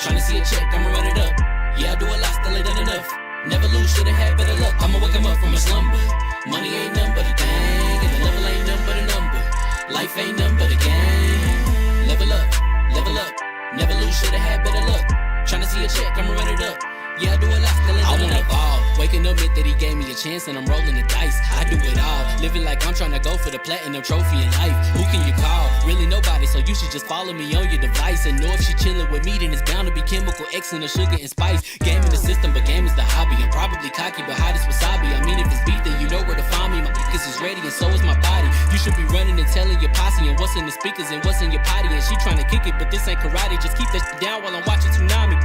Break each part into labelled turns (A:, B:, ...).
A: Tryna see a check, I'ma run it up. Yeah, I do a lot, still ain't done enough. Never lose, should've had better luck. I'ma wake him up from a slumber. Money ain't nothing but a thing, and the level ain't nothing but a number. Life ain't nothing but a game. Level up, level up. Never lose, should've had better luck. Tryna see a check, I'ma run it up. Yeah, I do a lot, still ain't done enough. I wanna ball. Waking up meant that he gave me a chance and I'm rolling the dice. I do it all. Living like I'm trying to go for the platinum trophy in life. Who can you call? Really nobody, so you should just follow me on your device. And know if she chilling with me, then it's bound to be chemical X and the sugar and spice. Game in the system, but game is the hobby. I'm probably cocky, but hot as wasabi. I mean, if it's beef, then you know where to find me. My niggas is ready and so is my body. You should be running and telling your posse and what's in the speakers and what's in your potty. And she trying to kick it, but this ain't karate. Just keep that shit down while I'm watching Tsunami.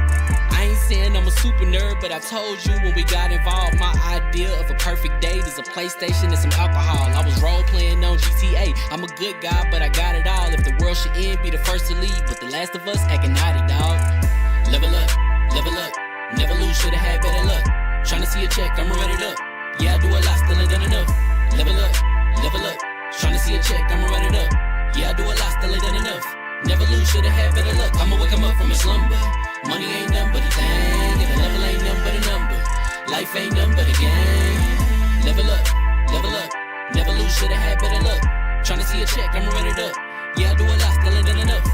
A: I ain't saying I'm a super nerd, but I told you when we got involved, my idea of a perfect date is a PlayStation and some alcohol. I was role playing on GTA. I'm a good guy, but I got it all. If the world should end, be the first to leave, but the last of us acting naughty, dog. Level up, level up. Never lose, should've had better luck. Tryna see a check, I'ma run it up. Yeah, I do a lot, still ain't done enough. Level up, level up. Tryna see a check, I'ma run it up. Yeah, I do a lot, still ain't done enough. Never lose, should've had better luck. I'ma wake him up from a slumber. Money ain't nothing but a thing, and the level ain't nothing but a number. Life ain't nothing but a game. Level up, level up. Never lose, should've had better luck. Tryna see a check, I'ma run it up. Yeah, I do a lot, still ain't done enough.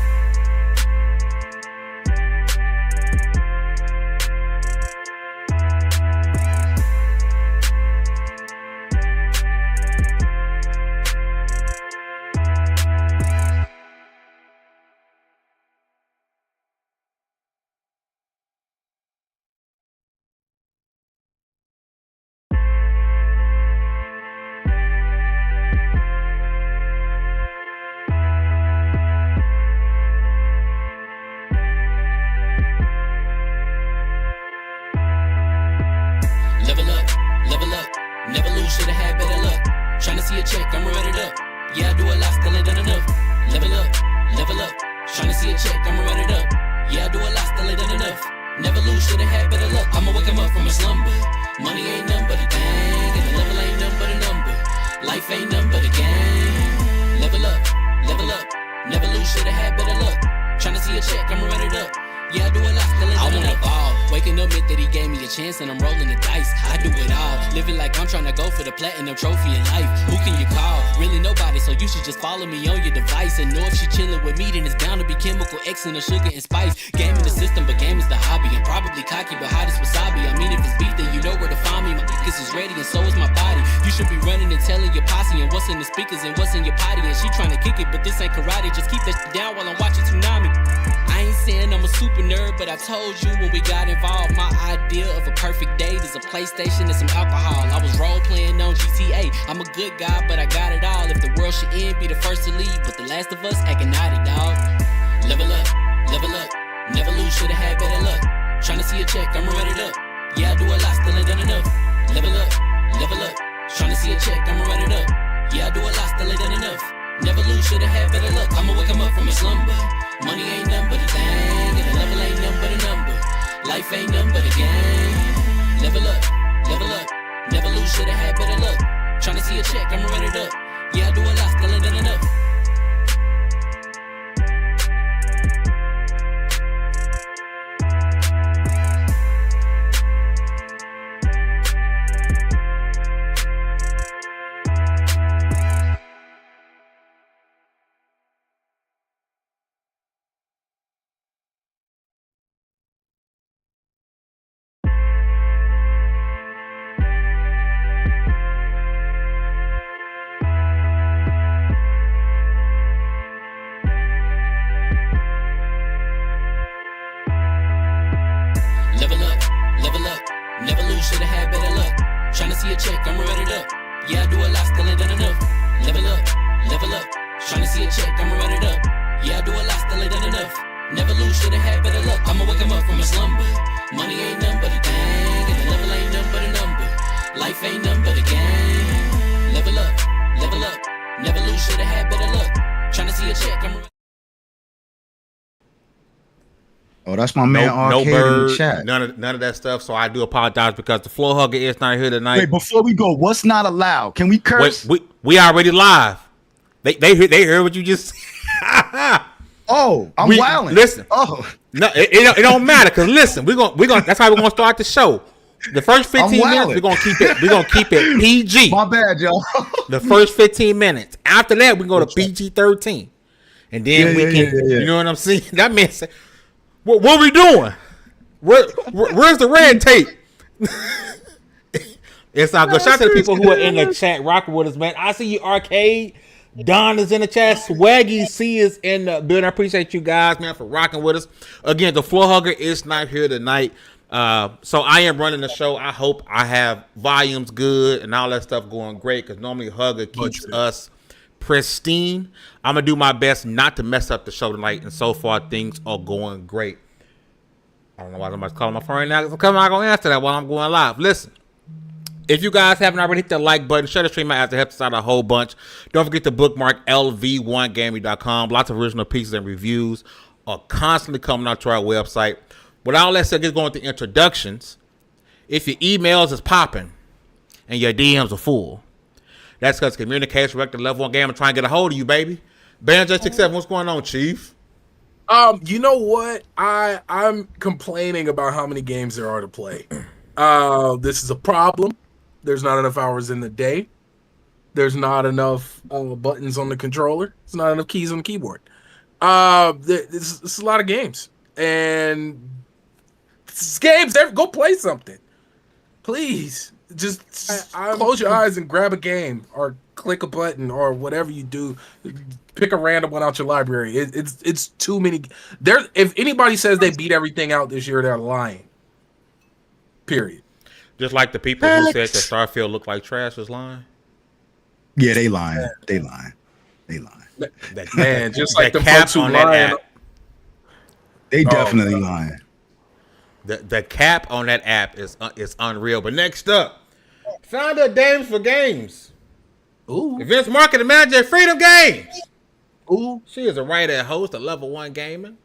A: Never lose, should've had better luck. Tryna see a check, I'ma run it up. Yeah, I do a lot, still ain't done enough. Level up, level up. Tryna see a check, I'ma run it up. Yeah, I do a lot, still ain't done enough. Never lose, should've had better luck. I'ma wake him up from a slumber. Money ain't nothing but a thing, and the level ain't nothing but a number. Life ain't nothing but a game. Level up, level up. Never lose, should've had better luck. Tryna see a check, I'ma run it up. Yeah, I do a lot, still ain't done enough. Ball. Waking up meant that he gave me a chance and I'm rolling the dice. I do it all. Living like I'm trying to go for the platinum trophy in life. Who can you call? Really nobody, so you should just follow me on your device. And know if she chilling with me, then it's bound to be chemical X and the sugar and spice. Game in the system, but game is the hobby. I'm probably cocky, but hot as wasabi. I mean, if it's beef, then you know where to find me. My niggas is ready and so is my body. You should be running and telling your posse and what's in the speakers and what's in your potty. And she trying to kick it, but this ain't karate. Just keep that shit down while I'm watching Tsunami. I ain't saying I'm a super nerd, but I told you when we got involved, my idea of a perfect date is a PlayStation and some alcohol. I was role playing on GTA. I'm a good guy, but I got it all. If the world should end, be the first to leave, but the last of us acting naughty, dog. Level up, level up. Never lose, should've had better luck. Tryna see a check, I'ma run it up. Yeah, I do a lot, still ain't done enough. Level up, level up. Tryna see a check, I'ma run it up. Yeah, I do a lot, still ain't done enough. Never lose, should've had better luck. I'ma wake him up from a slumber. Money ain't nothing but a thing, and the level ain't nothing but a number. Life ain't nothing but a game. Level up, level up. Never lose, should've had better luck. Tryna see a check, I'ma run it up. Yeah, I do a lot, still ain't done enough. Never lose, should've had better luck. Tryna see a check, I'ma run it up. Yeah, I do a lot, still ain't done enough. Level up, level up. Tryna see a check, I'ma run it up. Yeah, I do a lot, still ain't done enough. Never lose, should've had better luck. I'ma wake him up from a slumber. Money ain't nothing but a thing, and the level ain't nothing but a number. Life ain't nothing but a game. Level up, level up. Never lose, should've had better luck. Tryna see a check, I'ma.
B: Oh, that's my man.
C: No bird,
B: in the chat.
C: none of that stuff. So I do apologize because the floor hugger is not here tonight.
B: Wait, before we go, what's not allowed? Can we curse?
C: We already live. They heard what you just.
B: Oh, I'm wilding.
C: Listen.
B: Oh,
C: No, it don't matter. Cause listen, we're gonna. That's how we're gonna start the show. The first 15 minutes, we're gonna keep it PG.
B: My bad, y'all.
C: The first 15 minutes. After that, we go to PG-13, and then we can. You know what I'm saying? That man said, "What are we doing? Where's the red tape?" It's all good. Shout out to the people who are in the chat rocking with us, man. I see you, Arcade. Don is in the chat. Swaggy C is in the building. I appreciate you guys, man, for rocking with us. Again, the Floor Hugger is not here tonight. So I am running the show. I hope I have volumes good and all that stuff going great, because normally Hugger keeps us pristine. I'm going to do my best not to mess up the show tonight, and so far things are going great. I don't know why somebody's calling my phone right now, because I'm not going to answer that while I'm going live. Listen. If you guys haven't already, hit that like button, share the stream out to help us out a whole bunch. Don't forget to bookmark lv1gaming.com. Lots of original pieces and reviews are constantly coming out to our website. With all that said, get going to introductions. If your emails is popping and your DMs are full, that's because communication director level 1 game and trying to get a hold of you, baby. Banjo67, what's going on, Chief?
D: You know what? I'm complaining about how many games there are to play. This is a problem. There's not enough hours in the day. There's not enough buttons on the controller. There's not enough keys on the keyboard. This is a lot of games. And games, go play something. Please. Just close your eyes and grab a game or click a button or whatever you do. Pick a random one out your library. It's too many. If anybody says they beat everything out this year, they're lying. Period.
C: Just like the people who said that Starfield looked like trash was lying.
B: Yeah, they lying. They lying.
D: Man, just like the folks who lying.
B: They definitely lying.
C: The cap on that app is unreal. But next up, founder of Dames for Games.
D: Ooh.
C: Events marketing manager at Freedom Games.
D: Ooh.
C: She is a writer and host of Level 1 Gaming.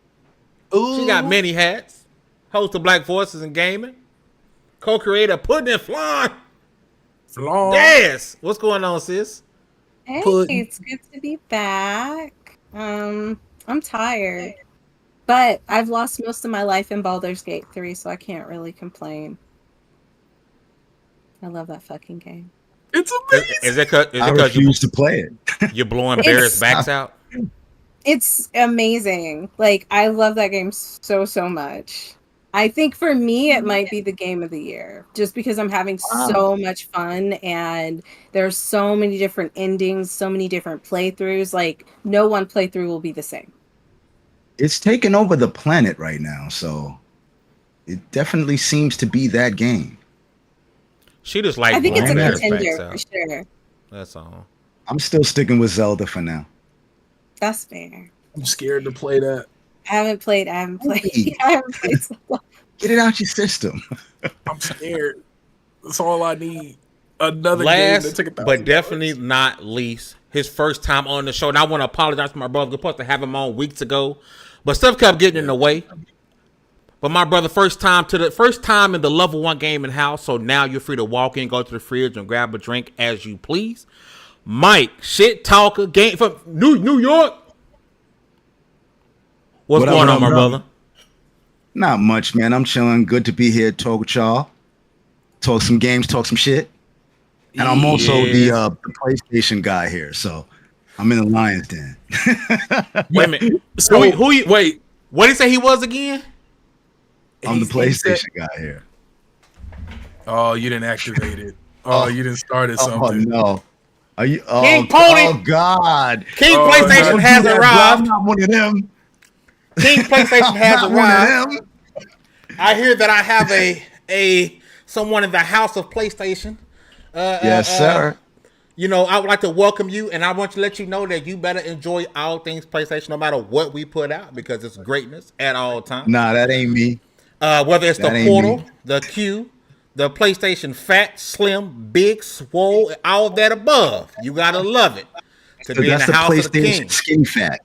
D: Ooh.
C: She got many hats. Host of Black Voices in Gaming. Co-creator Pudding and Flan. Yes. What's going on, sis?
E: Hey,
D: Pudding.
E: it's good to be back. I'm tired, but I've lost most of my life in Baldur's Gate 3, so I can't really complain. I love that fucking game.
D: It's amazing.
C: Is it because
B: I refuse to play it.
C: you're blowing Barrett's backs out?
E: It's amazing. Like, I love that game so much. I think for me, it might be the game of the year, just because I'm having so much fun, and there's so many different endings, so many different playthroughs. Like, no one playthrough will be the same.
B: It's taken over the planet right now, so it definitely seems to be that game.
C: She just like
E: I think it's a
C: Barrett's backs
E: contender
C: out.
E: for sure.
C: That's all.
B: I'm still sticking with Zelda for now.
E: That's fair.
D: I'm scared to play that.
E: I haven't played.
B: Hey.
E: I haven't played so long.
B: Get it out your system.
D: I'm scared. That's all I need. Another game that took
C: Last, but definitely not least, his first time on the show. And I want to apologize to my brother. We're supposed to have him on weeks ago, but stuff kept getting in the way. But my brother, first time in the Level 1 Gaming house, so now you're free to walk in, go to the fridge, and grab a drink as you please. Mike, shit talker, game from New York. What's going on, my brother?
B: Not much, man. I'm chilling. Good to be here. Talk with y'all. Talk some games. Talk some shit. And I'm also the PlayStation guy here, so I'm in the Lions Den.
C: Wait a minute.
D: So
C: wait. What did he say he was again?
B: I'm the PlayStation guy here.
D: Oh, you didn't activate it. Oh, you didn't start it something.
B: Oh no. Are you?
C: King Pony.
B: Oh God.
C: King
D: Oh,
C: PlayStation
B: Don't
C: has
B: do that, bro.
C: arrived.
B: I'm not one of them.
C: King PlayStation has
B: Not
C: arrived.
B: one of them.
C: I hear that I have a someone in the house of PlayStation.
B: Yes, sir.
C: You know, I would like to welcome you, and I want to let you know that you better enjoy all things PlayStation, no matter what we put out, because it's greatness at all times.
B: Nah, that ain't me.
C: Whether it's
B: That
C: the
B: ain't
C: Portal,
B: me.
C: the Q, the PlayStation Fat, Slim, Big, Swole, all of that above. You gotta love it to be in
B: That's
C: the
B: the
C: house of the king.
B: PlayStation Skinny Fat.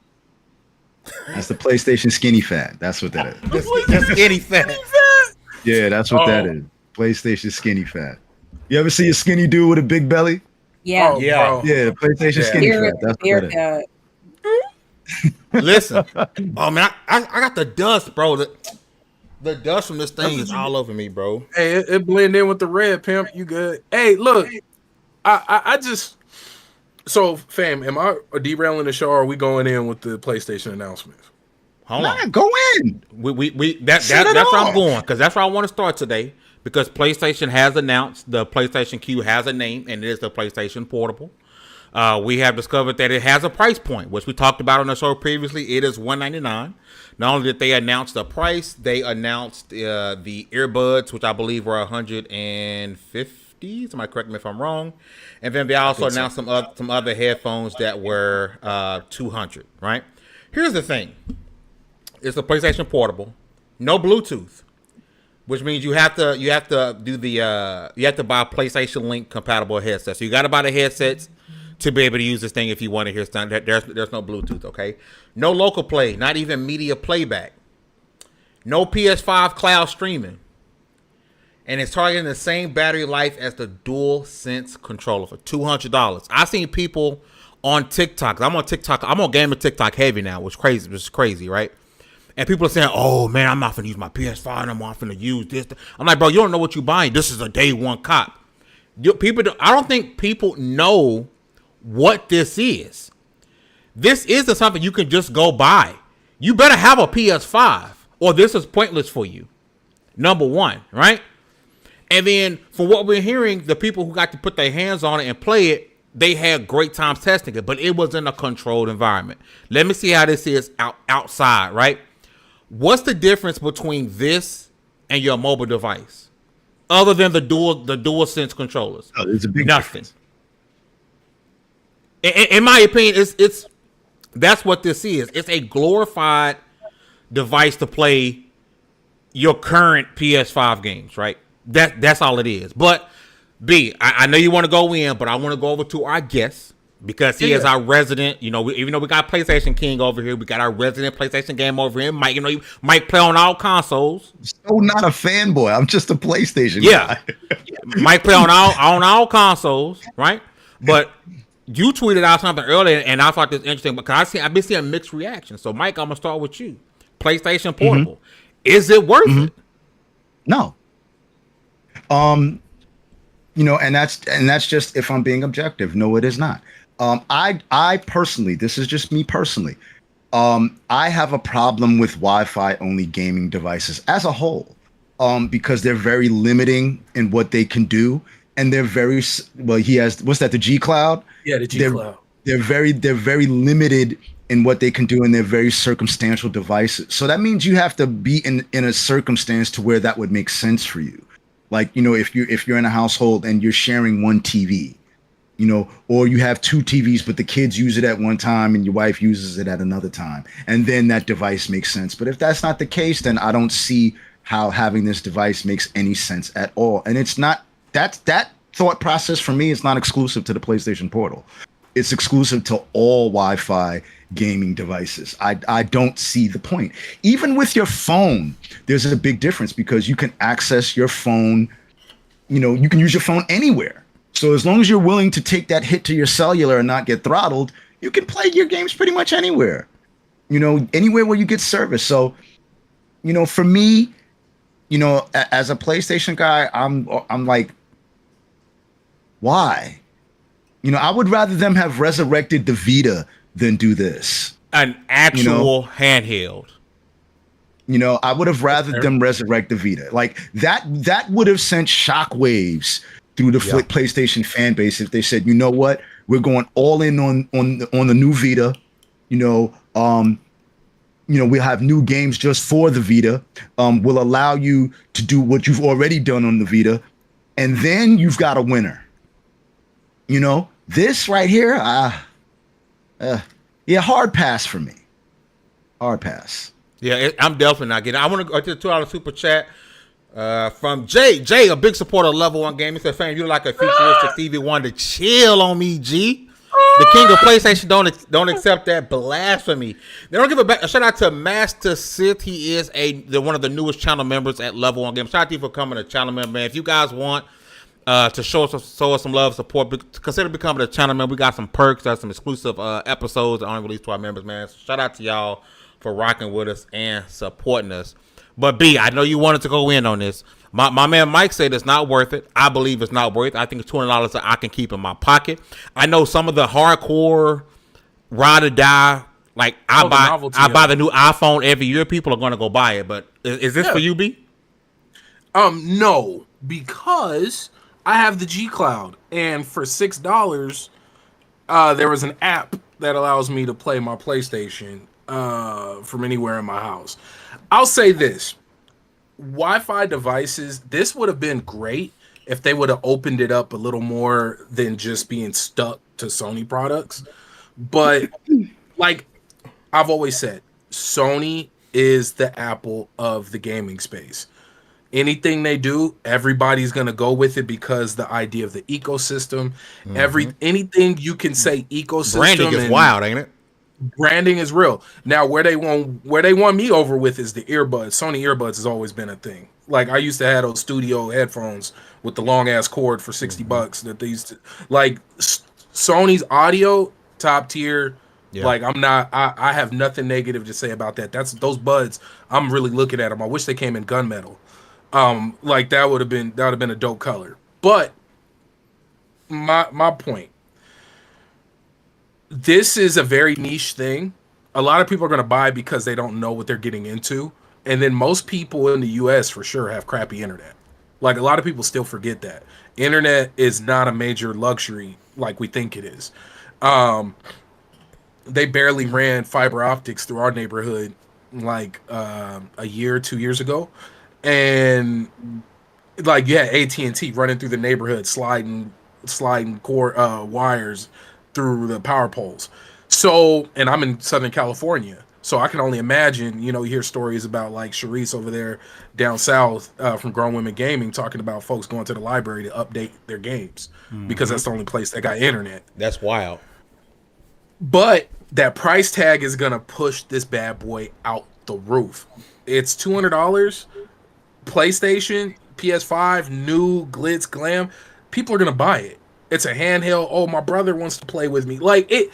B: That's the PlayStation Skinny Fat. That's what that is.
C: Just skinny fat.
B: Yeah, that's what that is. PlayStation Skinny Fat. You ever see a skinny dude with a big belly?
E: Yeah.
D: Oh,
C: Yeah.
D: bro.
B: Yeah, the PlayStation
D: Yeah.
B: Skinny
E: Beer,
B: Fat. That's what
E: beer
B: that is.
E: gut.
C: Listen, oh man, I got the dust, bro. The dust from this thing is all over me, bro.
D: Hey, it blend in with the red, pimp. You good? Hey, look, I just so fam, am I derailing the show? Or are we going in with the PlayStation announcements?
C: Hold on,
B: go in.
C: That's where I'm going because that's where I want to start today. Because PlayStation has announced the PlayStation Q has a name and it is the PlayStation Portable. We have discovered that it has a price point, which we talked about on the show previously. It is $199. Not only did they announce the price, they announced the earbuds, which I believe were $150. Somebody correct me if I'm wrong. And then they also announced some other headphones that were $200. Right? Here's the thing: it's a PlayStation Portable, no Bluetooth, which means you have to do the you have to buy a PlayStation Link compatible headset. So you got to buy the headsets to be able to use this thing if you want to hear stuff. There's no Bluetooth, okay? No local play, not even media playback. No PS5 cloud streaming. And it's targeting the same battery life as the DualSense controller for $200. I've seen people on TikTok. I'm on TikTok. I'm on gamer TikTok heavy now, which is crazy, right? And people are saying, "Oh man, I'm not gonna use my PS5. I'm not gonna use this." I'm like, bro, you don't know what you're buying. This is a day one cop. I don't think people know what this is. This isn't something you can just go buy. You better have a PS5 or this is pointless for you. Number one, right? And then from what we're hearing, the people who got to put their hands on it and play it, they had great times testing it, but it was in a controlled environment. Let me see how this is outside, right? What's the difference between this and your mobile device? Other than the DualSense controllers?
B: Oh, there's a big
C: nothing.
B: Difference.
C: In my opinion, it's that's what this is. It's a glorified device to play your current PS5 games, right? That's all it is. But B, I know you want to go in, but I want to go over to our guest because he is our resident. You know, even though we got PlayStation King over here, we got our resident PlayStation game over here. Mike, you know, Mike play on all consoles.
B: So not a fanboy. I'm just a PlayStation guy.
C: Mike play on all consoles, right? But you tweeted out something earlier, and I thought this interesting because I've been seeing mixed reactions. So, Mike, I'm gonna start with you. PlayStation Portable, is it worth it?
B: No. You know, and that's just if I'm being objective. No, it is not. I personally, this is just me personally. I have a problem with Wi-Fi only gaming devices as a whole, because they're very limiting in what they can do. And they're very well. He has what's that? The G Cloud.
D: Yeah, the G Cloud.
B: They're very limited in what they can do, and they're very circumstantial devices. So that means you have to be in a circumstance to where that would make sense for you. Like, you know, if you're in a household and you're sharing one TV, you know, or you have two TVs, but the kids use it at one time and your wife uses it at another time, and then that device makes sense. But if that's not the case, then I don't see how having this device makes any sense at all. And it's not. That thought process for me is not exclusive to the PlayStation Portal. It's exclusive to all Wi-Fi gaming devices. I don't see the point. Even with your phone, there's a big difference because you can access your phone. You know, you can use your phone anywhere. So as long as you're willing to take that hit to your cellular and not get throttled, you can play your games pretty much anywhere. You know, anywhere where you get service. So, you know, for me, you know, as a PlayStation guy, I'm like, why? You know, I would rather them have resurrected the Vita than do this.
C: An actual handheld.
B: You know, I would have rather them resurrect the Vita. Like that would have sent shockwaves through the PlayStation fan base if they said, you know what, we're going all in on the new Vita. You know, we'll have new games just for the Vita. We'll allow you to do what you've already done on the Vita, and then you've got a winner. You know, this right here, hard pass for me. Hard pass.
C: Yeah, I'm definitely not getting it. I want to go to the $2 super chat from Jay. Jay, a big supporter of Level 1 Gaming. Said, "Fam, you're like a futuristic Stevie Wonder. Chill on me, G. The king of PlayStation don't accept that blasphemy." They don't give a shout out to Master Sith. He is one of the newest channel members at Level 1 Gaming. Shout out to you for coming a channel member, man. If you guys want to show us some love, support. Consider becoming a channel, man. We got some perks, got some exclusive episodes that only released to our members, man. So shout out to y'all for rocking with us and supporting us. But B, I know you wanted to go in on this. My man Mike said it's not worth it. I believe it's not worth it. I think it's $200 that I can keep in my pocket. I know some of the hardcore ride or die, like I buy the new iPhone every year. People are going to go buy it. But is this for you, B?
D: No, because I have the G Cloud, and for $6, there was an app that allows me to play my PlayStation from anywhere in my house. I'll say this: Wi-Fi devices. This would have been great if they would have opened it up a little more than just being stuck to Sony products. But like I've always said, Sony is the Apple of the gaming space. Anything they do, everybody's gonna go with it because the idea of the ecosystem, anything you can say ecosystem.
C: Branding is wild, ain't it?
D: Branding is real. Now, where they want me over with is the earbuds. Sony earbuds has always been a thing. Like I used to have those studio headphones with the long ass cord for $60 that they used to like. Sony's audio top tier. Yeah. Like I have nothing negative to say about that. That's those buds. I'm really looking at them. I wish they came in gunmetal. Like that would have been a dope color. But my point, this is a very niche thing. A lot of people are going to buy because they don't know what they're getting into. And then most people in the US for sure have crappy internet. Like a lot of people still forget that. Internet is not a major luxury like we think it is. They barely ran fiber optics through our neighborhood like a year or 2 years ago. And like AT&T running through the neighborhood, sliding cord wires through the power poles. So, and I'm in Southern California, so I can only imagine. You hear stories about like Sharice over there down south from Grown Women Gaming talking about folks going to the library to update their games because that's the only place that got internet.
C: That's wild.
D: But that price tag is gonna push this bad boy out the roof. It's $200. PlayStation, PS5, new glitz glam, people are gonna buy it. It's a handheld. Oh, my brother wants to play with me. Like it.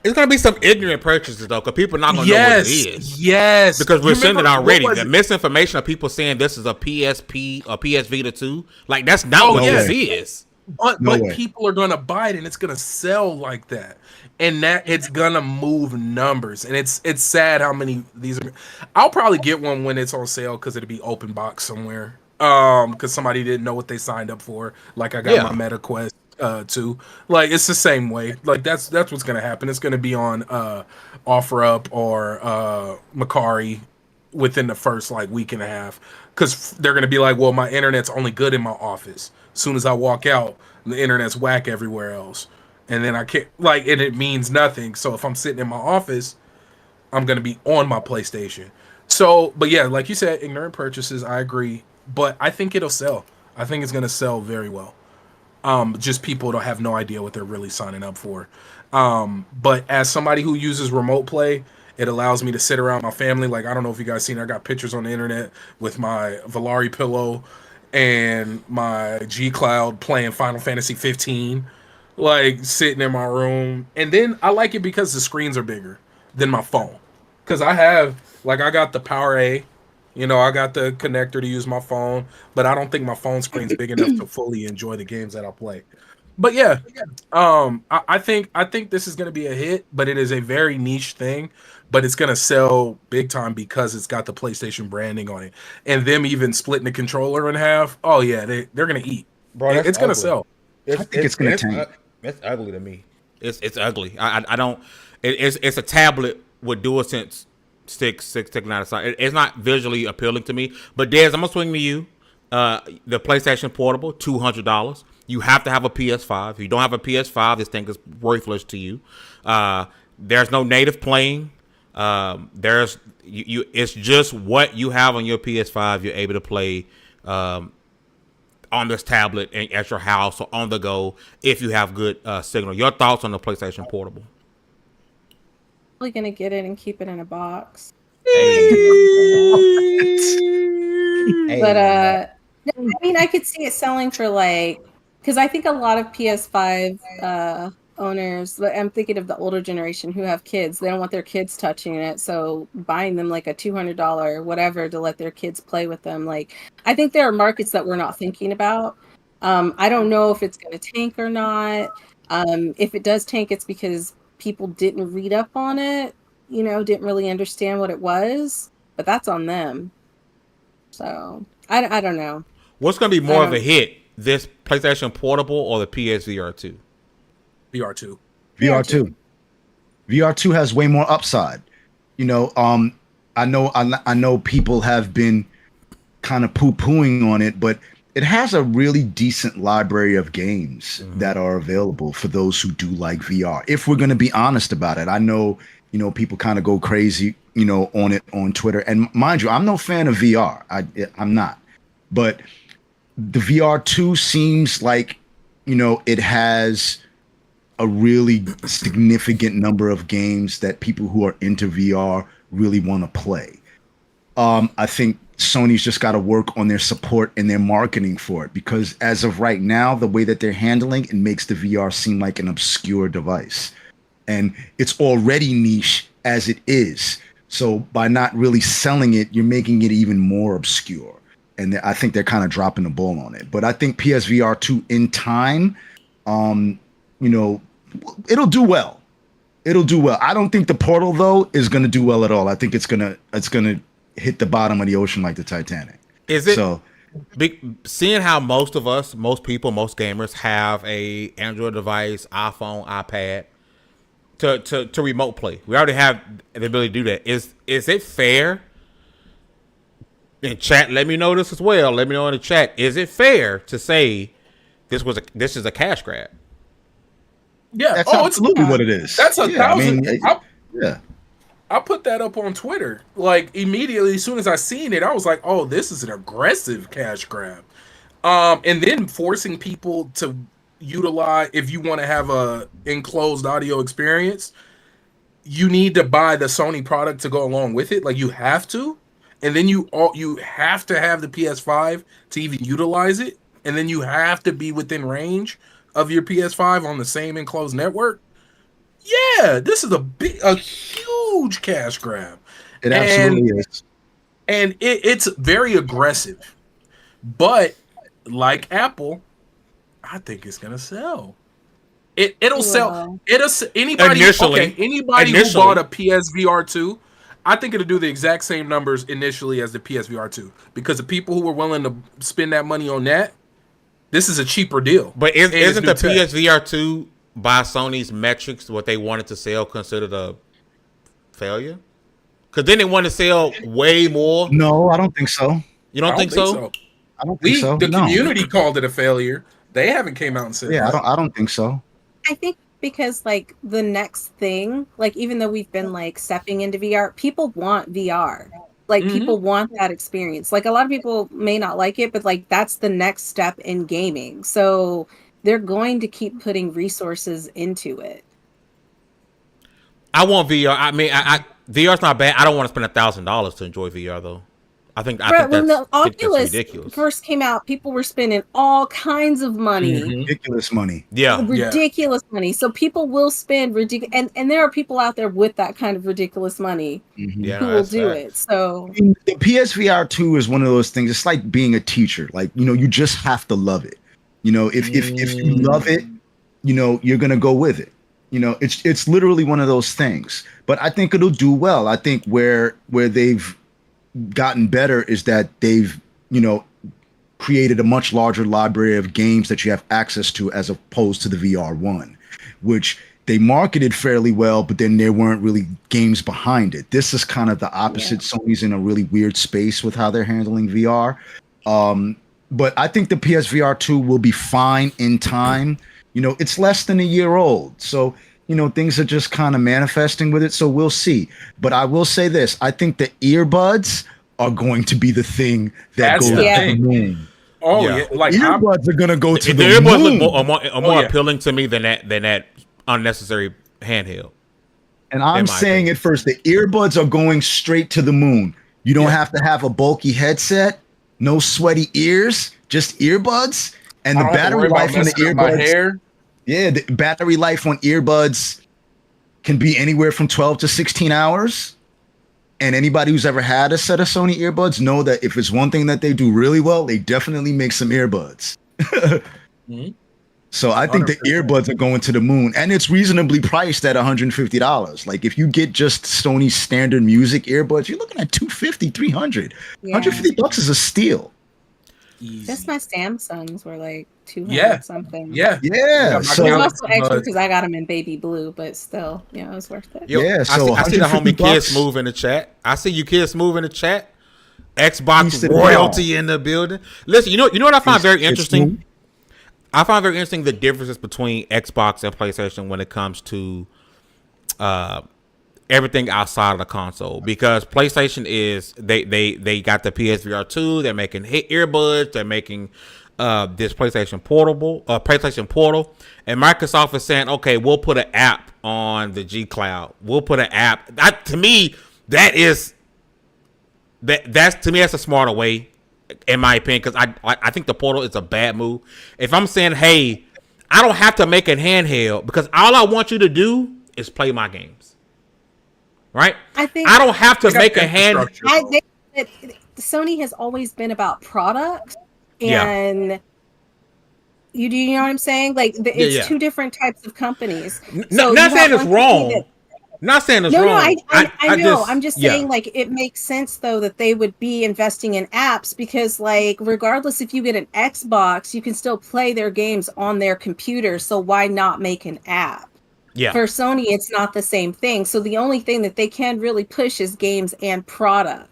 C: It's gonna be some ignorant purchases though, because people are not gonna know what it is.
D: Yes,
C: because we're sending already. The misinformation of people saying this is a PSP or PS Vita 2, like that's not what this is.
D: But people are gonna buy it, and it's gonna sell like that, and that it's gonna move numbers. And it's sad how many these are. I'll probably get one when it's on sale because it'll be open box somewhere. Because somebody didn't know what they signed up for. Like I got my Meta Quest 2. Like it's the same way. Like that's what's gonna happen. It's gonna be on OfferUp or Macari within the first like week and a half. Because they're gonna be like, well, my internet's only good in my office. As soon as I walk out, the internet's whack everywhere else. And then I can't, like, and it means nothing. So if I'm sitting in my office, I'm going to be on my PlayStation. So, but yeah, like you said, ignorant purchases, I agree. But I think it'll sell. I think it's going to sell very well. Just people don't have no idea what they're really signing up for. But as somebody who uses remote play, it allows me to sit around my family. Like, I don't know if you guys seen, I got pictures on the internet with my Valari pillow and my G Cloud playing Final Fantasy 15, like sitting in my room. And then I like it because the screens are bigger than my phone. Because I got the Power A, I got the connector to use my phone, but I don't think my phone screen's big enough to fully enjoy the games that I play. But yeah, I think this is going to be a hit, but it is a very niche thing. But it's going to sell big time because it's got the PlayStation branding on it. And them even splitting the controller in half, oh yeah, they're going to eat.
C: Bro,
D: it's going to sell.
B: I think it's going to tank.
C: It's ugly to me. It's ugly. I don't. It's a tablet with DualSense sticks sticking out of sight. It's not visually appealing to me. But Dez, I'm gonna swing to you. The PlayStation Portable, $200. You have to have a PS5. If you don't have a PS5, this thing is worthless to you. There's no native playing. It's just what you have on your PS5. You're able to play on this tablet and at your house or on the go if you have good signal. Your thoughts on the PlayStation Portable?
E: Probably gonna get it and keep it in a box.
C: Hey.
E: But I mean, I could see it selling for like because I think a lot of PS5 owners, I'm thinking of the older generation who have kids, they don't want their kids touching it, so buying them like a $200 whatever to let their kids play with them. Like, I think there are markets that we're not thinking about. I don't know if it's going to tank or not. If it does tank, it's because people didn't read up on it, didn't really understand what it was, but that's on them. So I don't know.
C: What's going to be more of a hit, this PlayStation Portable or the PSVR 2?
D: VR2.
B: VR2. VR2 has way more upside. I know people have been kind of poo-pooing on it, but it has a really decent library of games that are available for those who do like VR. If we're going to be honest about it, I know, people kind of go crazy, on it on Twitter. And mind you, I'm no fan of VR. I'm not. But the VR2 seems like, it has a really significant number of games that people who are into VR really want to play. I think Sony's just got to work on their support and their marketing for it, because as of right now, the way that they're handling it makes the VR seem like an obscure device. And it's already niche as it is. So by not really selling it, you're making it even more obscure. And I think they're kind of dropping the ball on it. But I think PSVR 2 in time, it'll do well. It'll do well. I don't think the Portal, though, is going to do well at all. I think it's gonna hit the bottom of the ocean like the Titanic.
C: Is it? So, seeing how most people, most gamers have a Android device, iPhone, iPad to remote play. We already have the ability to do that. Is it fair? In chat, let me know this as well. Let me know in the chat. Is it fair to say this is a cash grab?
D: Yeah,
B: that's absolutely what it is.
D: That's 1,000.
B: Yeah.
D: I put that up on Twitter. Like, immediately, as soon as I seen it, I was like, oh, this is an aggressive cash grab. And then forcing people to utilize, if you want to have a enclosed audio experience, you need to buy the Sony product to go along with it. Like, you have to. And then you have to have the PS5 to even utilize it. And then you have to be within range of your PS5 on the same enclosed network. Yeah, this is a huge cash grab.
B: It absolutely is.
D: And it's very aggressive. But like Apple, I think it's gonna sell. It'll sell. Anybody who bought a PSVR 2, I think it'll do the exact same numbers initially as the PSVR 2. Because the people who were willing to spend that money on that, this is a cheaper deal.
C: But isn't the PSVR 2 by Sony's metrics, what they wanted to sell, considered a failure? Because then they want to sell way more.
B: No, I don't think so.
C: You don't think so?
B: I don't think so.
D: The community called it a failure. They haven't came out and said
B: that. I don't think so.
E: I think because like the next thing, like even though we've been like stepping into VR, people want VR. Like people want that experience. Like a lot of people may not like it, but like that's the next step in gaming. So they're going to keep putting resources into it.
C: I want VR. I mean, VR's not bad. I don't want to spend $1,000 to enjoy VR though. I think
E: when the Oculus first came out, people were spending all kinds of money.
B: Ridiculous money.
C: Yeah.
E: Ridiculous money. So people will spend ridiculous, and there are people out there with that kind of ridiculous money who will do it. So
B: I mean, the PSVR 2 is one of those things. It's like being a teacher. Like, you just have to love it. If you love it, you're going to go with it. It's literally one of those things. But I think it'll do well. I think where they've gotten better is that they've created a much larger library of games that you have access to as opposed to the VR1, which they marketed fairly well, but then there weren't really games behind it. This is kind of the opposite. Sony's in a really weird space with how they're handling VR. But I think the PSVR 2 will be fine in time. It's less than a year old, so things are just kind of manifesting with it, so we'll see. But I will say this. I think the earbuds are going to be the thing that goes to the moon.
D: Oh, yeah. Like
B: earbuds are going to go to the
C: earbuds
B: moon.
C: Look more appealing to me than that unnecessary handheld.
B: And I'm saying it first. The earbuds are going straight to the moon. You don't have to have a bulky headset, no sweaty ears, just earbuds. And the
D: I don't have to
B: battery
D: worry about
B: life on the
D: messing up my
B: earbuds,
D: hair.
B: yeah, the battery life on earbuds can be anywhere from 12 to 16 hours. And anybody who's ever had a set of Sony earbuds know that if it's one thing that they do really well, they definitely make some earbuds.
D: Mhm.
B: So I think the
D: 100%.
B: earbuds are going to the moon, and it's reasonably priced at $150. Like if you get just Sony standard music earbuds, you're looking at $250, $300.
E: Yeah.
B: $150 is a steal.
D: Easy.
E: Just my Samsungs were like 200
D: Yeah.
E: something.
D: Yeah.
B: Yeah,
D: my
B: so-
E: It was
D: Galaxy
E: also extra
D: Buds.
E: because I got them in baby blue, but still, it was worth it.
C: Yo,
B: Yeah, so
C: I see the homie
B: $150.
C: Kid Smooth in the chat. I see you Kid Smooth in the chat. Xbox
B: Peace to the
C: royalty in the building. Listen, you know what I find very
B: Kid
C: interesting?
B: Smooth.
C: I find very interesting the differences between Xbox and PlayStation when it comes to everything outside of the console, because PlayStation is they got the PSVR 2, they're making earbuds, they're making this PlayStation Portal, and Microsoft is saying, okay, we'll put an app on the G Cloud. We'll put an app. That to me, that's a smarter way, in my opinion, because I think the Portal is a bad move. If I'm saying, hey, I don't have to make a handheld because all I want you to do is play my games, right?
E: I
C: don't have to make a hand.
E: Sony has always been about products,
C: Yeah.
E: and you know what I'm saying? Like it's
C: yeah.
E: two different types of companies.
C: Not saying it's wrong. Not saying it's wrong.
E: No, I know. I'm just saying,
C: yeah.
E: like, it makes sense, though, that they would be investing in apps because, like, regardless if you get an Xbox, you can still play their games on their computer. So why not make an app?
C: Yeah.
E: For Sony, it's not the same thing. So the only thing that they can really push is games and product.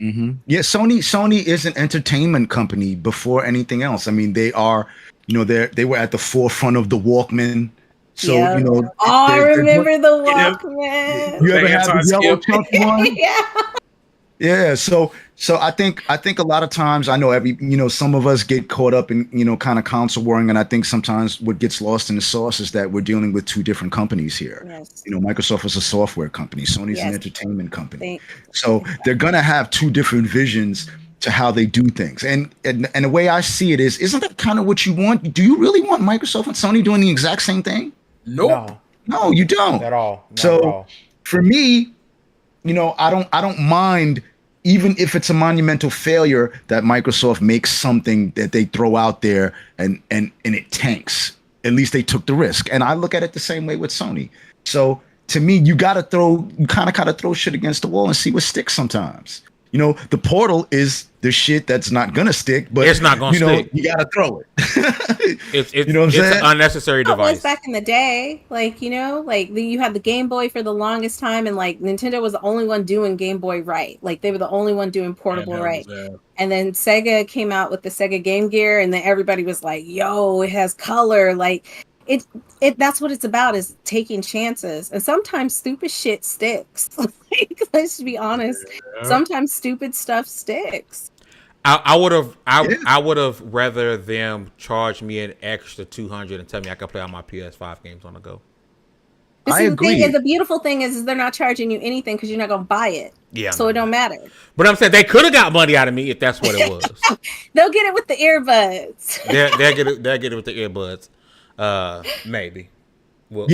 B: Mm-hmm. Yeah, Sony is an entertainment company before anything else. I mean, they are, they were at the forefront of the Walkman. So,
E: Yeah. I remember the Walkman.
B: You ever had the yellow chunky one?
E: Yeah.
B: Yeah. So I think a lot of times, I know some of us get caught up in, kind of console warring. And I think sometimes what gets lost in the sauce is that we're dealing with two different companies here.
E: Yes.
B: Microsoft is a software company. Sony's an entertainment company.
E: So
B: they're going to have two different visions to how they do things. And the way I see it isn't that kind of what you want? Do you really want Microsoft and Sony doing the exact same
D: Nope.
B: No, you don't.
C: At all. Not
B: So
C: at all.
B: for me, I don't mind, even if it's a monumental failure, that Microsoft makes something that they throw out there and it tanks. At least they took the risk. And I look at it the same way with Sony. So to me, you kind of throw shit against the wall and see what sticks sometimes. The Portal is the shit that's not gonna stick, but
C: it's not gonna stick.
B: You gotta throw it.
C: It's
B: I'm
C: saying? An unnecessary
E: it
C: device.
E: was back in the day, you had the Game Boy for the longest time, and like Nintendo was the only one doing Game Boy right. Like they were the only one doing portable right. And then Sega came out with the Sega Game Gear, and then everybody was like, "Yo, it has color!" Like it. That's what it's about, is taking chances, and sometimes stupid shit sticks. Like, let's be honest. Yeah. Sometimes stupid stuff sticks.
C: I would have rather them charge me an extra $200 and tell me I can play all my PS5 games on the go.
B: I agree.
E: The beautiful thing is they're not charging you anything because you're not going to buy it.
C: Yeah.
E: So it don't matter.
C: But I'm saying they could have got money out of me if that's what it was.
E: They'll get it with the earbuds.
C: They'll get it with the earbuds. Maybe.
B: The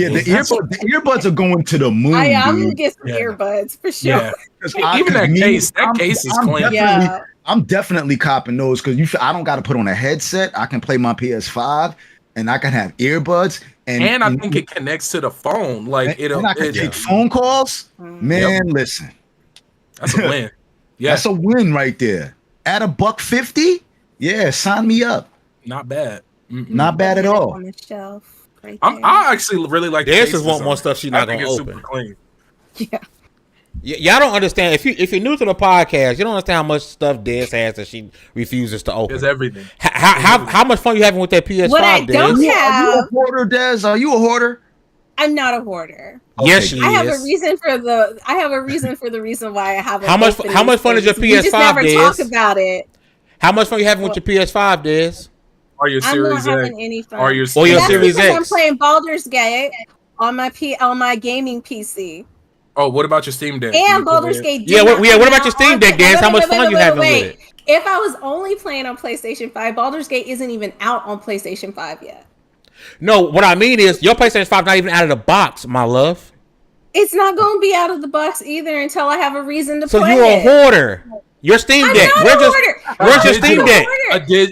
B: earbuds are going to the moon.
E: I'm gonna get some earbuds for sure.
D: Yeah. Even that case is clean.
B: I'm definitely copping those because I don't got to put on a headset. I can play my PS5 and I can have earbuds. And
D: I think it connects to the phone. Like
B: I can take phone calls. Man, listen,
D: that's a win. Yeah,
B: that's a win right there. At $150, yeah, sign me up.
D: Not bad.
B: Not bad at all.
E: On the shelf. Right,
D: I actually really like.
C: Des just want more stuff she's not gonna open.
D: Super clean.
E: Yeah.
C: Y'all don't understand. If you're new to the podcast, you don't understand how much stuff Des has that she refuses to open.
D: There's everything.
C: How much fun you having with that PS5?
E: What I don't
C: Des?
E: have.
B: Are you a hoarder, Des? Are you a hoarder?
E: I'm not a hoarder.
C: Yes, she is.
E: I have a reason for the reason why I have.
C: How much fun is your PS5,
E: we just never
C: Des?
E: talk about it.
C: How much fun you having with your PS5, Des?
D: Or your Series
E: I'm not having any fun.
C: Or your
E: That's
C: Series X.
E: I'm playing Baldur's Gate on my gaming PC.
D: Oh, what about your Steam Deck?
E: And Baldur's Gate.
C: What about your Steam Deck, Des? How much fun you having with it?
E: if I was only playing on PlayStation 5, Baldur's Gate isn't even out on PlayStation 5 yet.
C: No, what I mean is your PlayStation 5 not even out of the box, my love.
E: It's not going to be out of the box either until I have a reason to
C: So
E: play
C: you're a
E: it.
C: hoarder. Your Steam Deck. Where's your Steam Deck?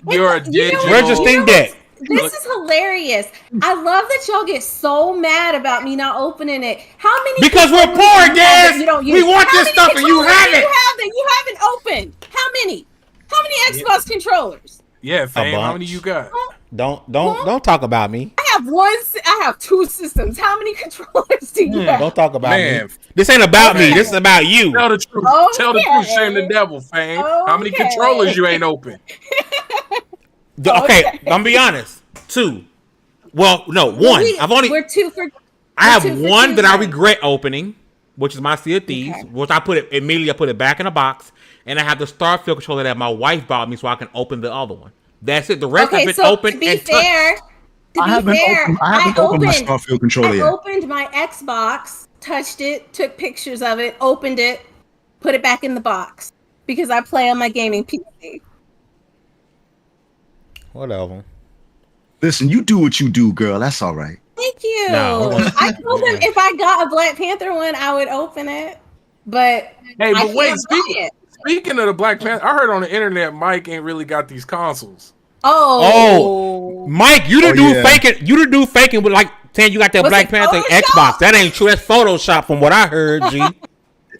D: You're a digital.
C: Where's your Steam Deck?
E: This is hilarious. I love that y'all get so mad about me not opening it. How many?
C: Because we're poor, guys.
E: You don't use?
C: We want
E: How
C: this
E: many
C: stuff and you
E: controllers
C: haven't.
E: You haven't opened. How many? How many Xbox controllers?
D: Yeah, fam. How
C: bunch.
D: many you got?
C: Don't talk about me.
E: I have 2 systems. How many controllers do you have?
C: Don't talk about
D: Man.
C: me. This ain't about me. This is about you.
D: Tell the truth.
E: Okay.
D: Tell the truth. Shame the devil, fam. How many
E: Okay.
D: controllers you ain't open?
C: Okay, I'm gonna be honest. 2. Well, no, 1.
E: We're 2 for.
C: I have
E: 2 for
C: one that I
E: Tuesday.
C: regret opening, which is my Sea of Thieves,
E: Okay.
C: which I put it back in a box, and I have the Starfield controller that my wife bought me so I can open the other one. That's it. The rest
E: Okay,
C: of it
E: so
C: open
E: to be
C: and
E: fair,
B: I haven't opened my Starfield controller
E: I
B: yet.
E: opened my Xbox, touched it, took pictures of it, opened it, put it back in the box because I play on my gaming PC.
C: whatever.
B: Listen, you do what you do, girl. That's all right.
E: Thank you.
C: No.
E: I told him if I got a Black Panther one, I would open it, but
D: Hey,
E: I
D: but wait.
E: can't buy it.
D: Speaking of the Black Panther, I heard on the internet Mike ain't really got these consoles.
E: Oh,
C: Mike, you the
B: Oh,
C: dude
B: yeah.
C: faking. You the dude faking with like saying you got that
E: Was
C: Black
E: it
C: Panther
E: Photoshop?
C: Xbox. That ain't true. That's Photoshop from what I heard. G.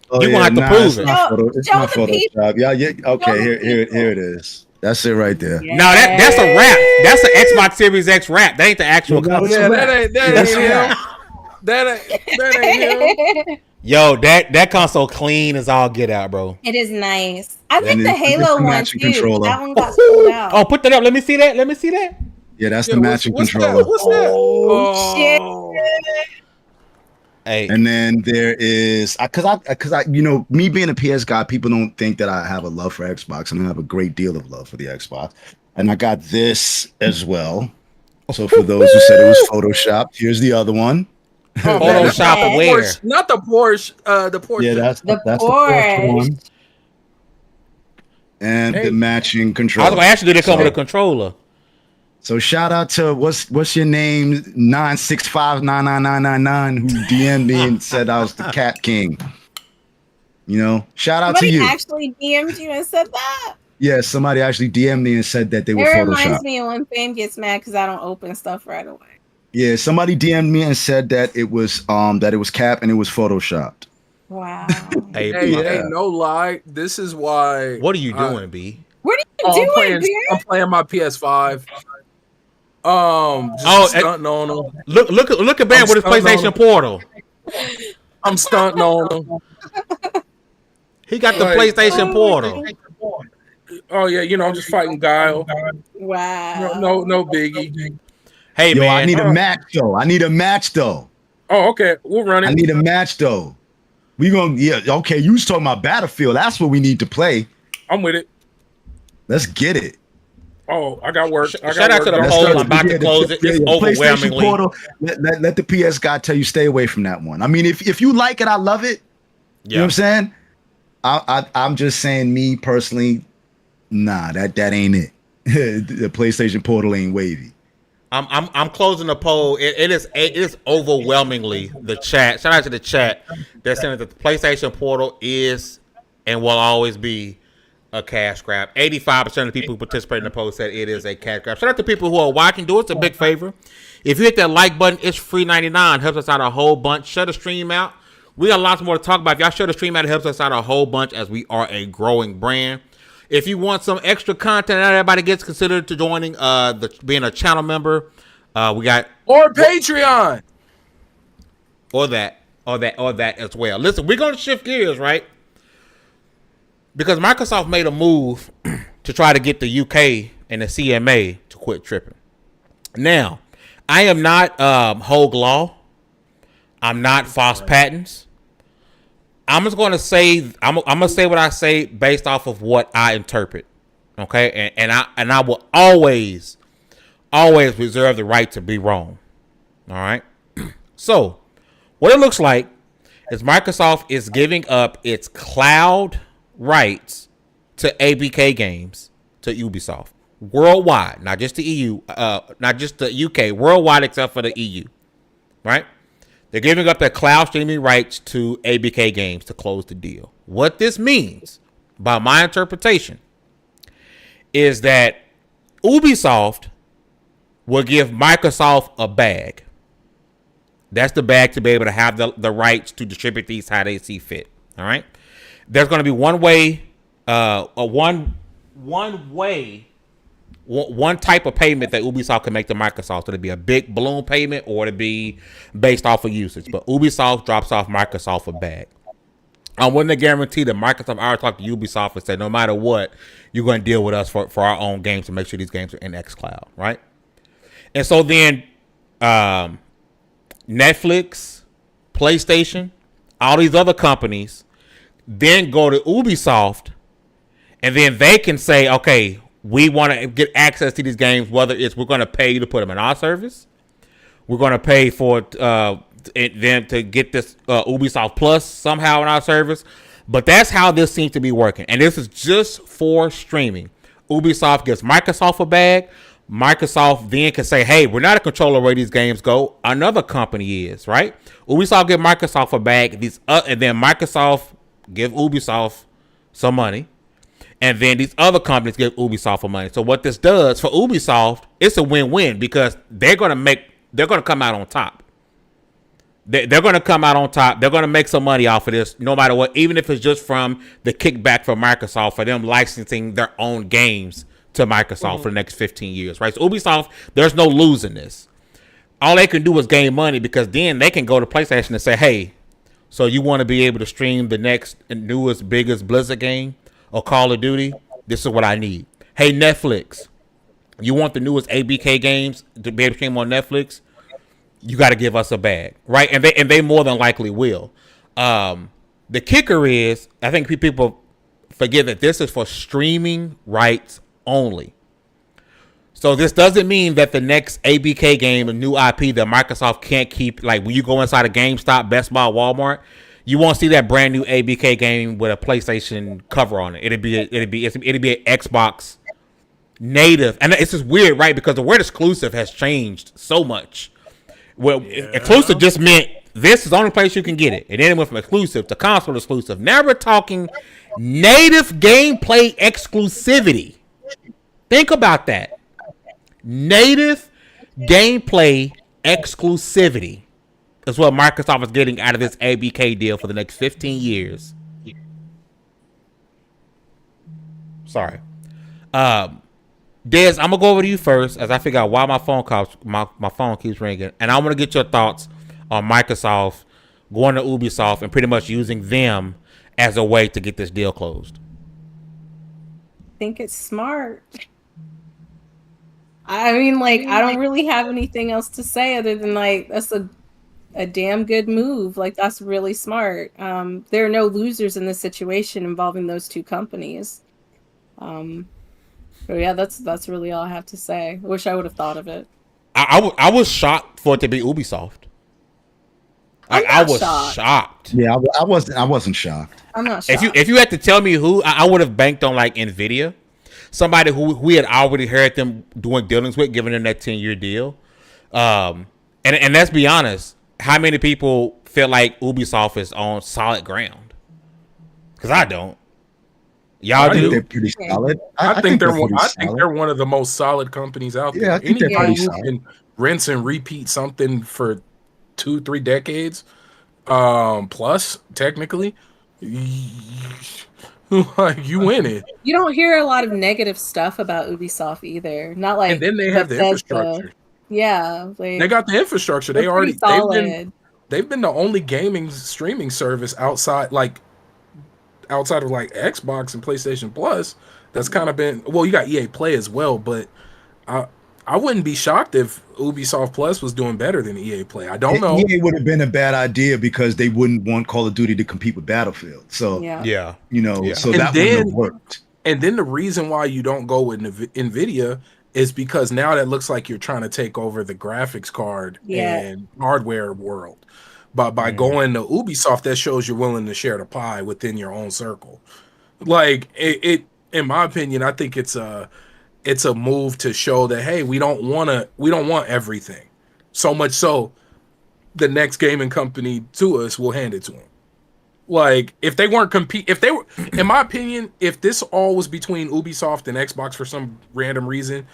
B: Oh,
C: You gonna have to prove
B: it's
C: it.
B: not it's
E: Show
B: not
E: the people.
B: Photoshop. Yeah. Okay,
E: Show the
B: here
E: people.
B: it is. That's it right there.
E: Yeah.
C: No, that's a rap. That's an Xbox Series X rap. That ain't the actual
B: Yeah,
C: console.
D: Yeah, that ain't
B: That's
D: him.
B: right.
D: That ain't him.
C: Yo, that console clean as all get out, bro.
E: It is nice. I like
B: And
E: the
B: it's
E: Halo
B: the
E: one
B: matching
E: too.
B: controller.
E: That one got sold out.
C: Oh, put that up. Let me see that. Let me see that.
B: Yeah, that's
D: Yeah,
B: the matching
D: what's
B: controller.
D: That? What's that?
E: Oh,
C: Hey,
B: And then there is because I me being a PS guy, people don't think that I have a love for Xbox, and I have a great deal of love for the Xbox. And I got this as well. So for those who said it was photoshopped, here's the other one.
C: Photoshop
E: Yeah.
C: where?
D: Porsche, not the Porsche. The Porsche.
B: Yeah, that's
E: The
B: the
E: Porsche.
B: Porsche one. And
D: Hey.
B: the matching
C: I was
B: controller.
C: gonna ask you, did it come with a controller?
B: So shout out to what's your name 9659999 who DM'd me and said I was the Cat King. You know, shout out
E: somebody
B: to you.
E: actually DM'd you and said that.
B: Yeah, somebody actually DM'd me and said that they
E: It
B: were
E: reminds
B: photoshopped.
E: me of when Fame gets mad because I don't open stuff right away.
B: Yeah, somebody DM'd me and said that it was Cap and it was photoshopped.
E: Wow.
C: Hey,
D: Hey,
C: B,
D: hey, no lie. This is why.
C: what are you doing, B?
E: What are you
D: I'm
E: doing,
D: playing.
E: dude?
D: I'm playing my PS5. Just
C: Oh,
D: stunting on them.
C: Look at Ben
D: I'm
C: with his
D: stunting on
C: PlayStation
D: him.
C: Portal.
D: I'm stunting on them.
C: He got the
D: Like-
C: PlayStation Portal.
D: Oh yeah, I'm just fighting Guile.
E: Wow.
D: No biggie.
C: Hey
B: Yo,
C: man,
B: I need a match though.
D: Oh, okay. We'll run
B: I
D: it.
B: need a match though. Okay, you was talking about Battlefield. That's what we need to play.
D: I'm with it.
B: Let's get it.
D: Oh, I got work.
C: Shout out to the
B: Let's
C: poll.
B: start-
C: I'm about to
B: yeah,
C: close it. It's
B: the PlayStation
C: overwhelmingly.
B: Portal, let the PS guy tell you stay away from that one. I mean, if you like it, I love it. You know what I'm saying? I'm just saying, me personally, nah, that ain't it. The PlayStation Portal ain't wavy.
C: I'm closing the poll. It is overwhelmingly the chat. Shout out to the chat that's saying that the PlayStation Portal is and will always be a cash grab. 85% of the people who participate in the poll said it is a cash grab. Shout out to people who are watching. Do us a big favor. If you hit that like button, it's free 99. Helps us out a whole bunch. Share the stream out. We got lots more to talk about. If y'all share the stream out, it helps us out a whole bunch as we are a growing brand. If you want some extra content, not everybody gets considered to joining being a channel member. We got
D: Or Patreon.
C: or that as well. Listen, we're gonna shift gears, right? Because Microsoft made a move to try to get the UK and the CMA to quit tripping. Now, I am not Hogue Law. I'm not false patents. I'm just going to say I'm gonna say what I say based off of what I interpret. Okay, and I will always reserve the right to be wrong. All right. So, what it looks like is Microsoft is giving up its cloud rights to ABK games to Ubisoft worldwide, not just the EU, not just the UK, worldwide except for the EU, right? They're giving up their cloud streaming rights to ABK games to close the deal. What this means, by my interpretation, is that Ubisoft will give Microsoft a bag. That's the bag to be able to have the rights to distribute these how they see fit. All right. There's going to be one type of payment that Ubisoft can make to Microsoft. So it'll be a big balloon payment or it'll be based off of usage. But Ubisoft drops off Microsoft a bag. I want to guarantee that Microsoft already talked to Ubisoft and said, no matter what, you're going to deal with us for our own games to make sure these games are in xCloud, right? And so then Netflix, PlayStation, all these other companies then go to Ubisoft and then they can say, okay, we want to get access to these games, whether it's we're going to pay you to put them in our service, we're going to pay for them to get this Ubisoft Plus somehow in our service. But that's how this seems to be working. And this is just for streaming. Ubisoft gives Microsoft a bag. Microsoft then can say, hey, we're not in control of where these games go. Another company is, right? Ubisoft give Microsoft a bag. And then Microsoft give Ubisoft some money. And then these other companies give Ubisoft some money. So what this does for Ubisoft, it's a win-win because they're going to come out on top. They're going to come out on top. They're going to make some money off of this, no matter what, even if it's just from the kickback from Microsoft for them licensing their own games to Microsoft for the next 15 years, right? So Ubisoft, there's no losing this. All they can do is gain money because then they can go to PlayStation and say, hey, so you want to be able to stream the next newest, biggest Blizzard game or Call of Duty? This is what I need. Hey, Netflix, you want the newest ABK games to be able to stream on Netflix? You got to give us a bag, right? And they more than likely will. The kicker is, I think people forget that this is for streaming rights only. So this doesn't mean that the next ABK game, a new IP that Microsoft can't keep, like when you go inside a GameStop, Best Buy, Walmart, you won't see that brand new ABK game with a PlayStation cover on it. It'd be an Xbox native, and it's just weird, right? Because the word exclusive has changed so much. Well, exclusive just meant this is the only place you can get it. And then it went from exclusive to console exclusive. Now we're talking native gameplay exclusivity. Think about that. Native gameplay exclusivity is what Microsoft is getting out of this ABK deal for the next 15 years. Sorry. Des, I'm gonna go over to you first as I figure out why my phone keeps ringing, and I want to get your thoughts on Microsoft going to Ubisoft and pretty much using them as a way to get this deal closed.
E: I think it's smart. I mean, I don't really have anything else to say other than that's a damn good move. That's really smart. There are no losers in this situation involving those two companies. So yeah, that's really all I have to say. I wish I would have thought of it.
C: I was shocked for it to be Ubisoft. I was shocked.
B: Yeah, I wasn't shocked.
E: I'm not shocked.
C: If you had to tell me who, I would have banked on Nvidia, somebody who we had already heard them doing dealings with, giving them that 10-year deal. And let's be honest, how many people feel like Ubisoft is on solid ground? Because I don't. Y'all do?
B: They're pretty solid.
D: I think they're one of the most solid companies out there.
B: Yeah, I think they're pretty
D: Anybody who
B: solid.
D: can rinse and repeat something for 2-3 decades, plus technically, you win it.
E: You don't hear a lot of negative stuff about Ubisoft either. Not
D: And then they have the infrastructure.
E: Yeah,
D: They got the infrastructure.
E: they've
D: been the only gaming streaming service outside of Xbox and PlayStation Plus that's kind of been, well, you got EA Play as well, but I wouldn't be shocked if Ubisoft Plus was doing better than EA Play. I don't know.
B: EA would have been a bad idea because they wouldn't want Call of Duty to compete with Battlefield. So
E: so
B: that
D: And
B: wouldn't have worked.
D: And then the reason why you don't go with NVIDIA is because now that looks like you're trying to take over the graphics card and hardware world. But by going to Ubisoft, that shows you're willing to share the pie within your own circle. And in my opinion, I think it's a move to show that, hey, we don't want everything. So much so, the next gaming company to us will hand it to them. Like, if they were, in my opinion, if this all was between Ubisoft and Xbox for some random reason,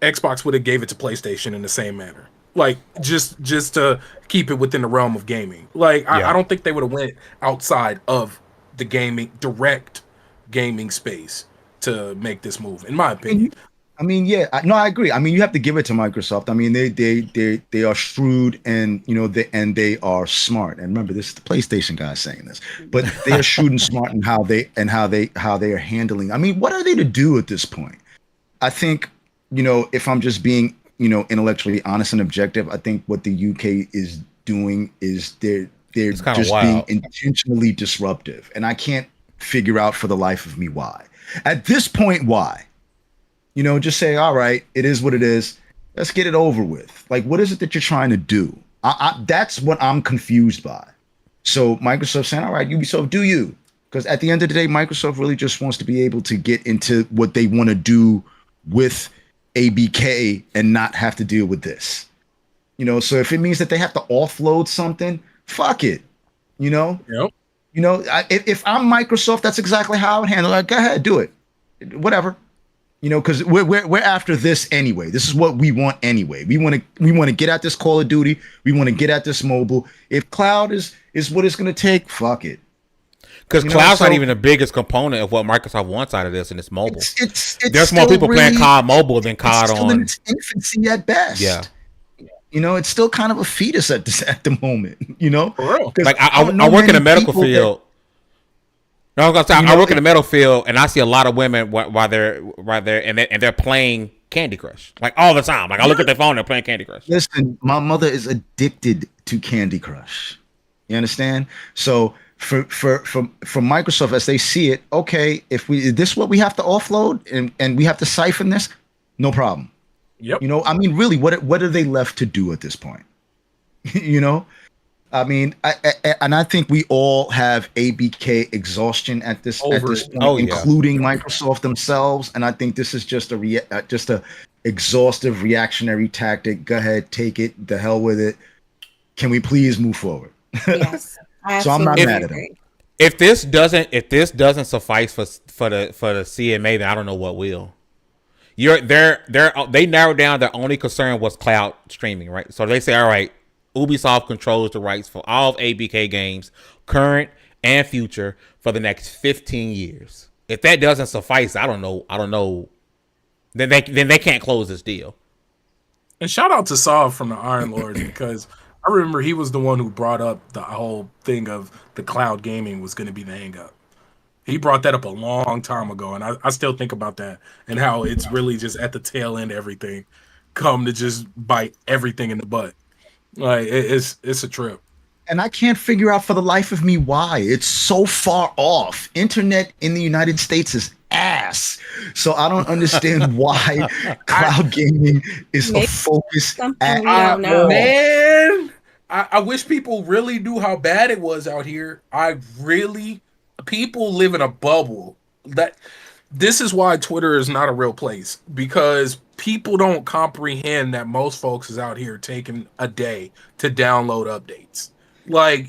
D: Xbox would have gave it to PlayStation in the same manner. Like, just to keep it within the realm of gaming. Like, I don't think they would have went outside of the direct gaming space to make this move, in my opinion.
B: I mean, yeah, I agree. I mean, you have to give it to Microsoft. I mean, they are shrewd, and they are smart. And remember, this is the PlayStation guy saying this, but they are shrewd and smart in how they are handling. I mean, what are they to do at this point? I think, if I'm just being, intellectually honest and objective, I think what the UK is doing is they're just being intentionally disruptive, and I can't figure out for the life of me why. At this point, why? Just say, all right, it is what it is. Let's get it over with. Like, what is it that you're trying to do? That's what I'm confused by. So Microsoft saying, all right, Ubisoft, do you? Because at the end of the day, Microsoft really just wants to be able to get into what they want to do with ABK and not have to deal with this. So if it means that they have to offload something, fuck it.
D: Yep.
B: If I'm Microsoft, that's exactly how I would handle it. Go ahead, do it. Whatever. Because we're after this anyway. This is what we want anyway. We want to get at this Call of Duty. We want to get at this mobile. If cloud is what it's going to take, fuck it.
C: Because cloud's not even the biggest component of what Microsoft wants out of this, and it's mobile.
B: It's
C: There's more people playing COD mobile than COD on.
B: In its infancy at best.
C: Yeah.
B: It's still kind of a fetus at the moment.
D: For real.
C: Like I work in the medical field. No, I was gonna say I work in the medical field, and I see a lot of women while they're right there, and they're playing Candy Crush like all the time. Like I look at their phone, they're playing Candy Crush.
B: Listen, my mother is addicted to Candy Crush. You understand? So for Microsoft, as they see it, okay, is this what we have to offload and we have to siphon this? No problem.
D: Yep.
B: I mean, really, what are they left to do at this point? I mean, I think we all have ABK exhaustion at this point, including Microsoft themselves. And I think this is just a exhaustive reactionary tactic. Go ahead, take it. The hell with it. Can we please move forward?
E: Yes.
B: So I'm not mad at them.
C: If this doesn't suffice for the CMA, then I don't know what will. They narrowed down their only concern was cloud streaming, right? So they say, all right, Ubisoft controls the rights for all of ABK games, current and future, for the next 15 years. If that doesn't suffice, I don't know. Then they can't close this deal.
D: And shout out to Saw from the Iron Lord, because I remember he was the one who brought up the whole thing of the cloud gaming was going to be the hang up. He brought that up a long time ago, and I still think about that and how it's really just at the tail end of everything come to just bite everything in the butt. Like it's a trip.
B: And I can't figure out for the life of me why. It's so far off. Internet in the United States is ass. So I don't understand why cloud gaming is a focus at all.
D: Man, I wish people really knew how bad it was out here. People live in a bubble. This is why Twitter is not a real place, because people don't comprehend that most folks is out here taking a day to download updates. Like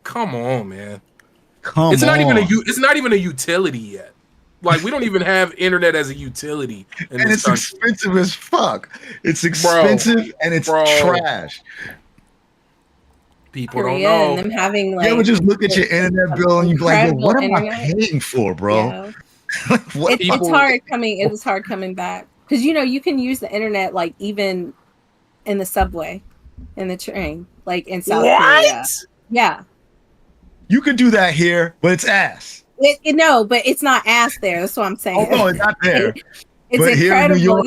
D: come on, man. It's not even a utility yet. Like we don't even have internet as a utility.
B: And it's expensive as fuck. It's expensive and it's trash.
D: People don't know.
E: And them having
B: you ever just look at your internet bill and you be like, what am I paying for, bro?
E: Yeah. It was hard coming back. Because you can use the internet like even in the subway, in the train, like in South Korea. Yeah.
B: You could do that here, but it's ass.
E: No, but it's not ass there. That's what I'm saying.
B: Oh, no, it's not there.
E: It's
B: but
E: incredible.
B: Here in New York,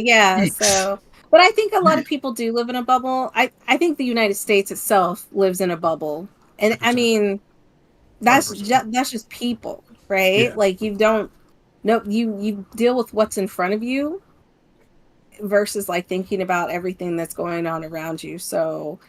E: yeah. So, but I think a lot of people do live in a bubble. I think the United States itself lives in a bubble, and 100%. I mean, that's just people, right? Yeah. Like you deal with what's in front of you versus like thinking about everything that's going on around you. So,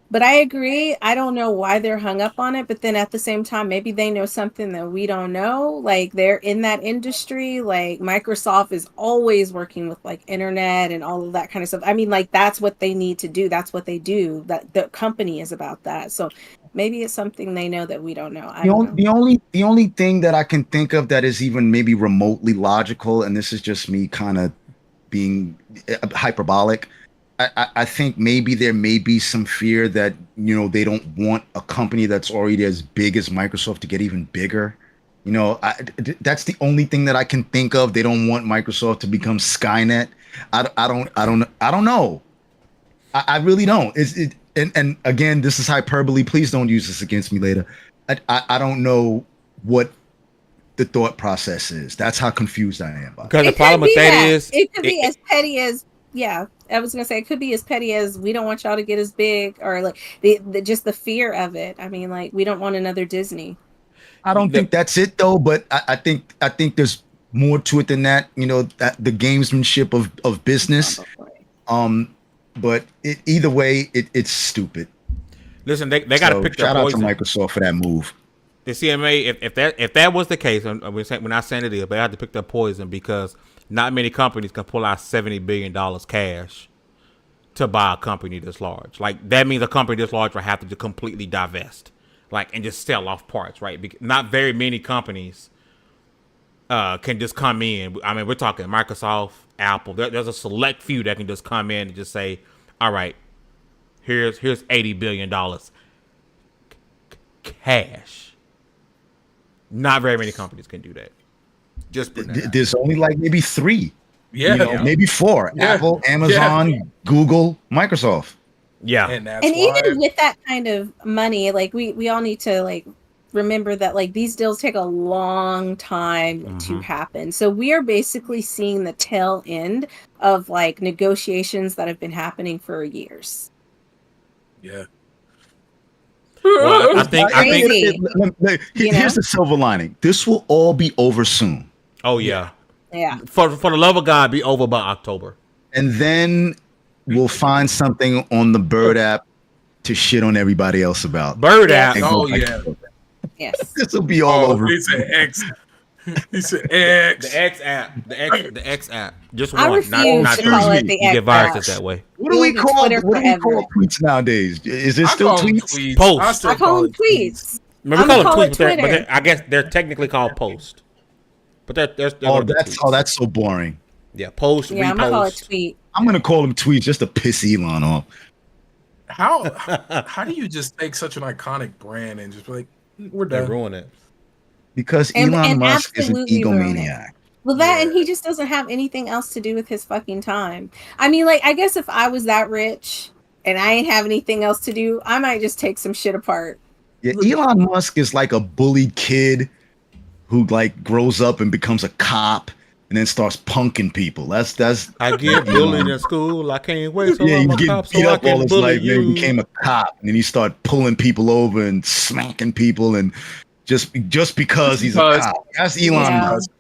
E: But I agree. I don't know why they're hung up on it, but then at the same time, maybe they know something that we don't know. Like they're in that industry. Like Microsoft is always working with like internet and all of that kind of stuff. I mean, like that's what they need to do. That's what they do. That the company is about that. So maybe it's something they know that we don't know. I don't know.
B: The only thing that I can think of that is even maybe remotely logical, and this is just me kind of being hyperbolic. I think maybe there may be some fear that they don't want a company that's already as big as Microsoft to get even bigger. That's the only thing that I can think of. They don't want Microsoft to become Skynet. I don't know. I really don't. And again, this is hyperbole. Please don't use this against me later. I don't know what the thought process is. That's how confused I am.
C: Because the problem with that is
E: it could be as petty as I was gonna say it could be as petty as we don't want y'all to get as big, or like just the fear of it. I mean, like we don't want another Disney.
B: I don't think that's it though, but I think there's more to it than that. That the gamesmanship of business. But either way, it's stupid.
C: Listen, they got to pick their
B: poison. Shout out to Microsoft for that move.
C: The CMA, if that was the case, we're not saying it is, but they have to pick their poison because not many companies can pull out $70 billion cash to buy a company this large. Like that means a company this large will have to just completely divest, like and just sell off parts, right? Because not very many companies can just come in. I mean, we're talking Microsoft, Apple. There's a select few that can just come in and just say, "All right, here's $80 billion cash." Not very many companies can do that. Just
B: there's only like maybe 3.
D: Yeah,
B: maybe 4. Yeah. Apple, Amazon, Google, Microsoft.
C: Yeah,
E: and even with that kind of money, like we all need to like remember that like these deals take a long time to happen. So we are basically seeing the tail end of like negotiations that have been happening for years.
D: Yeah.
C: Well, I think
B: here's the silver lining. This will all be over soon.
C: Oh yeah.
E: Yeah.
C: For the love of God, be over by October.
B: And then we'll find something on the Bird app to shit on everybody else about.
C: Bird app.
D: Oh yeah.
E: Yes.
B: This will be all over.
D: He said X. He said X.
C: The X app. The X app. Just
E: I
C: one.
E: refuse to call it the
C: You
E: X
C: get viruses that way.
B: What do we call tweets nowadays? Is it still tweets?
C: Posts.
E: I call them tweets.
C: We call them tweets, but I guess they're technically called posts. But they're
B: that's so boring.
C: Yeah, post.
E: Yeah, I'm gonna call it tweet.
B: I'm gonna call them tweets just to piss Elon off.
D: How do you just take such an iconic brand and just be like, we're done?
C: Ruin it.
B: Because Elon Musk is an egomaniac.
E: Well, and he just doesn't have anything else to do with his fucking time. I mean, like, I guess if I was that rich and I ain't have anything else to do, I might just take some shit apart.
B: Yeah, Elon Musk is like a bullied kid who like grows up and becomes a cop and then starts punking people. That's.
C: I get bullied in school. I can't wait till I'm a cop so I can
B: all his
C: bully
B: life.
C: you.
B: He became a cop and then he started pulling people over and smacking people and just because he's a cop. That's Elon Musk.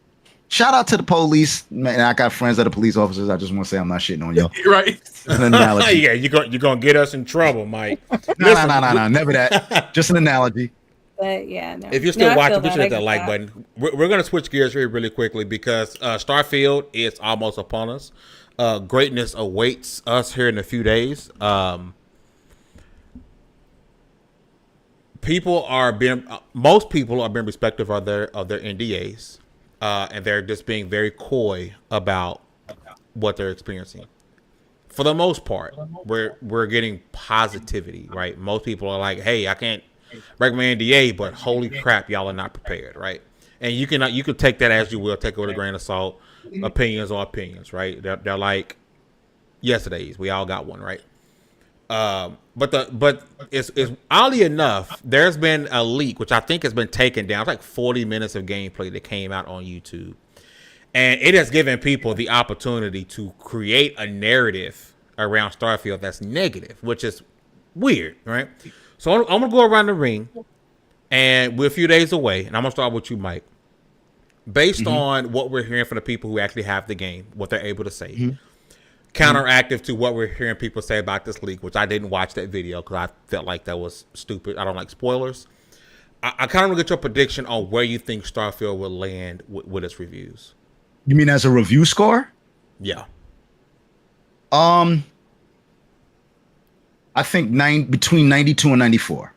B: Shout out to the police, man. I got friends that are police officers. I just want to say I'm not shitting on y'all.
D: Right?
B: An analogy.
C: Yeah, you're gonna get us in trouble, Mike.
B: No, never that. Just an analogy.
E: But yeah, no.
C: If you're still watching, be sure to hit that like button. We're gonna switch gears here really quickly because Starfield is almost upon us. Greatness awaits us here in a few days. Most people are being respectful of their NDAs. And they're just being very coy about what they're experiencing. For the most part, we're getting positivity, right? Most people are like, "Hey, I can't break my NDA, but holy crap, y'all are not prepared," right? And you can take that as you will, take it with a grain of salt. Opinions are opinions, right? They're like yesterday's. We all got one, right? But it's oddly enough, there's been a leak which I think has been taken down. It's like 40 minutes of gameplay that came out on YouTube, and it has given people the opportunity to create a narrative around Starfield that's negative, which is weird, right? So I'm gonna go around the ring, and we're a few days away, and I'm gonna start with you, Mike. Based on what we're hearing from the people who actually have the game, what they're able to say. counteractive to what we're hearing people say about this leak, which I didn't watch that video because I felt like that was stupid. I don't like spoilers. I kind of want to get your prediction on where you think Starfield will land with its reviews.
B: You mean as a review score?
C: Yeah.
B: I think between 92 and 94.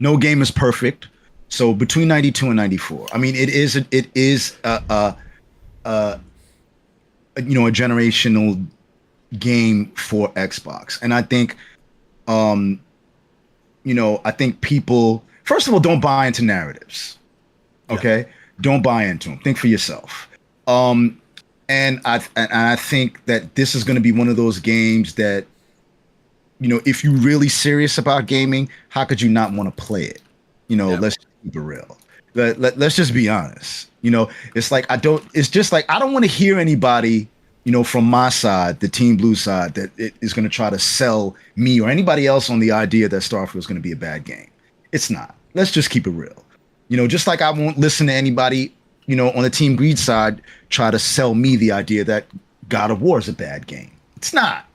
B: No game is perfect, so between 92 and 94. I mean, it is a generational game for Xbox, and I think, I think people, first of all, don't buy into narratives. Okay, yeah. Don't buy into them. Think for yourself. And I think that this is going to be one of those games that, if you're really serious about gaming, how could you not want to play it? Let's keep it real. Let's just be honest. It's like I don't want to hear anybody, from my side, the Team Blue side, that it is going to try to sell me or anybody else on the idea that Starfield is going to be a bad game. It's not. Let's just keep it real. Just like I won't listen to anybody, on the Team Greed side try to sell me the idea that God of War is a bad game. It's not.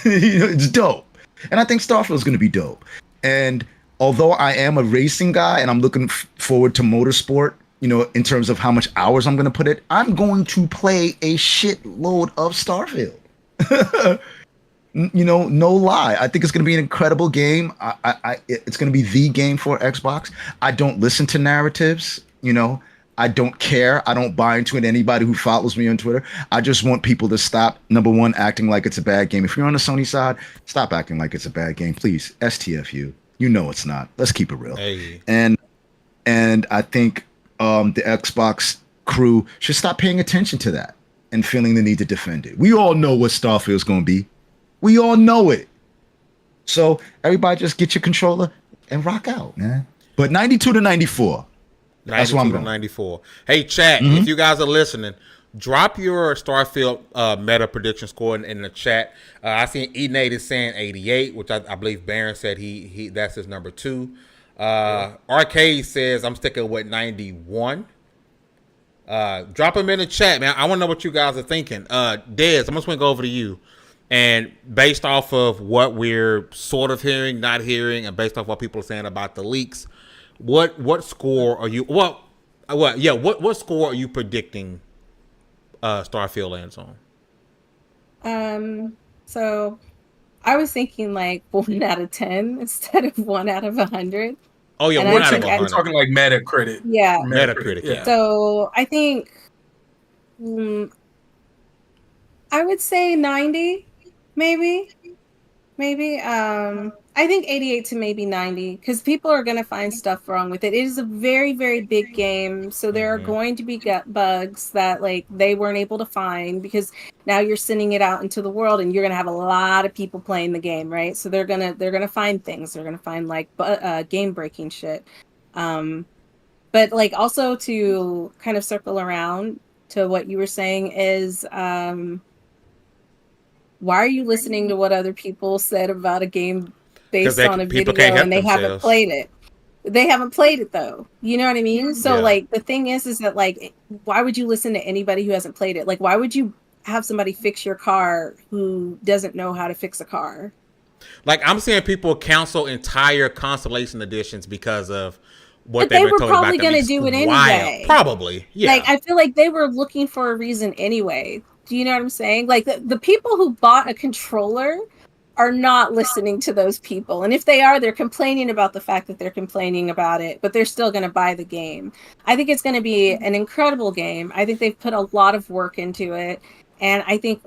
B: It's dope. And I think Starfield is going to be dope. And although I am a racing guy and I'm looking forward to motorsport, in terms of how much hours I'm going to put it, I'm going to play a shitload of Starfield. No lie. I think it's going to be an incredible game. It's going to be the game for Xbox. I don't listen to narratives. I don't care. I don't buy into it. Anybody who follows me on Twitter, I just want people to stop, number one, acting like it's a bad game. If you're on the Sony side, stop acting like it's a bad game, please. STFU. It's not. Let's keep it real.
C: Hey.
B: And I think the Xbox crew should stop paying attention to that and feeling the need to defend it. We all know what Starfield's going to be. We all know it. So everybody just get your controller and rock out, man. But 92 to 94. That's what I'm going.
C: 94. Hey, chat, if you guys are listening, drop your Starfield meta prediction score in the chat. I seen E-Nate is saying 88, which I believe Baron said he that's his number 2. Arcade says I'm sticking with 91. Drop them in the chat, man. I want to know what you guys are thinking. Dez, I'm just going to go over to you. And based off of what we're sort of hearing, not hearing, and based off what people are saying about the leaks, what score are you? What score are you predicting Starfield lands
E: on? So I was thinking like 1 out of 10 instead of 1 out of 100.
C: Oh yeah, 1 out of 100.
D: We're talking like Metacritic.
E: Yeah,
C: Metacritic. Yeah.
E: So I think I would say 90, maybe. I think 88 to maybe 90, because people are going to find stuff wrong with it. It is a very, very big game, so there are going to be bugs that like they weren't able to find, because now you're sending it out into the world and you're going to have a lot of people playing the game, right? So they're going to find things. They're going to find like game breaking shit. But like also to kind of circle around to what you were saying is why are you listening to what other people said about a game based on a video and they haven't played it? They haven't played it though. You know what I mean? So like the thing is that like, why would you listen to anybody who hasn't played it? Like, why would you have somebody fix your car who doesn't know how to fix a car?
C: Like I'm seeing people cancel entire Constellation editions because of what they've been told about them. But they were probably going to do it anyway. Probably, yeah.
E: Like I feel like they were looking for a reason anyway. Do you know what I'm saying? Like the people who bought a controller are not listening to those people. And if they are, they're complaining about the fact that they're complaining about it, but they're still going to buy the game. I think it's going to be an incredible game. I think they've put a lot of work into it. And I think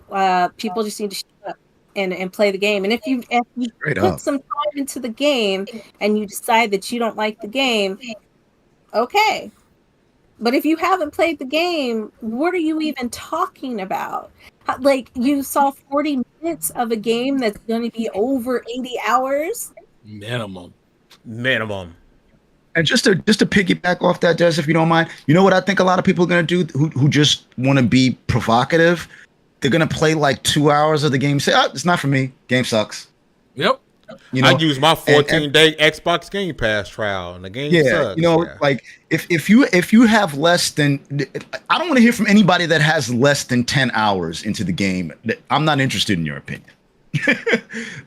E: people just need to shut up and play the game. And if you put some time into the game and you decide that you don't like the game, okay. But if you haven't played the game, what are you even talking about? Like, you saw 40 minutes of a game that's going to be over 80 hours?
D: Minimum.
B: And just to piggyback off that, Des, if you don't mind, you know what I think a lot of people are going to do who just want to be provocative? They're going to play like 2 hours of the game, say, oh, it's not for me. Game sucks.
D: Yep.
B: You
C: I
B: know,
C: used my
B: and
C: 14-day Xbox Game Pass trial, and the game
B: yeah,
C: sucks.
B: you know,
C: Yeah.
B: like if you have less than, I don't want to hear from anybody that has less than 10 hours into the game. I'm not interested in your opinion.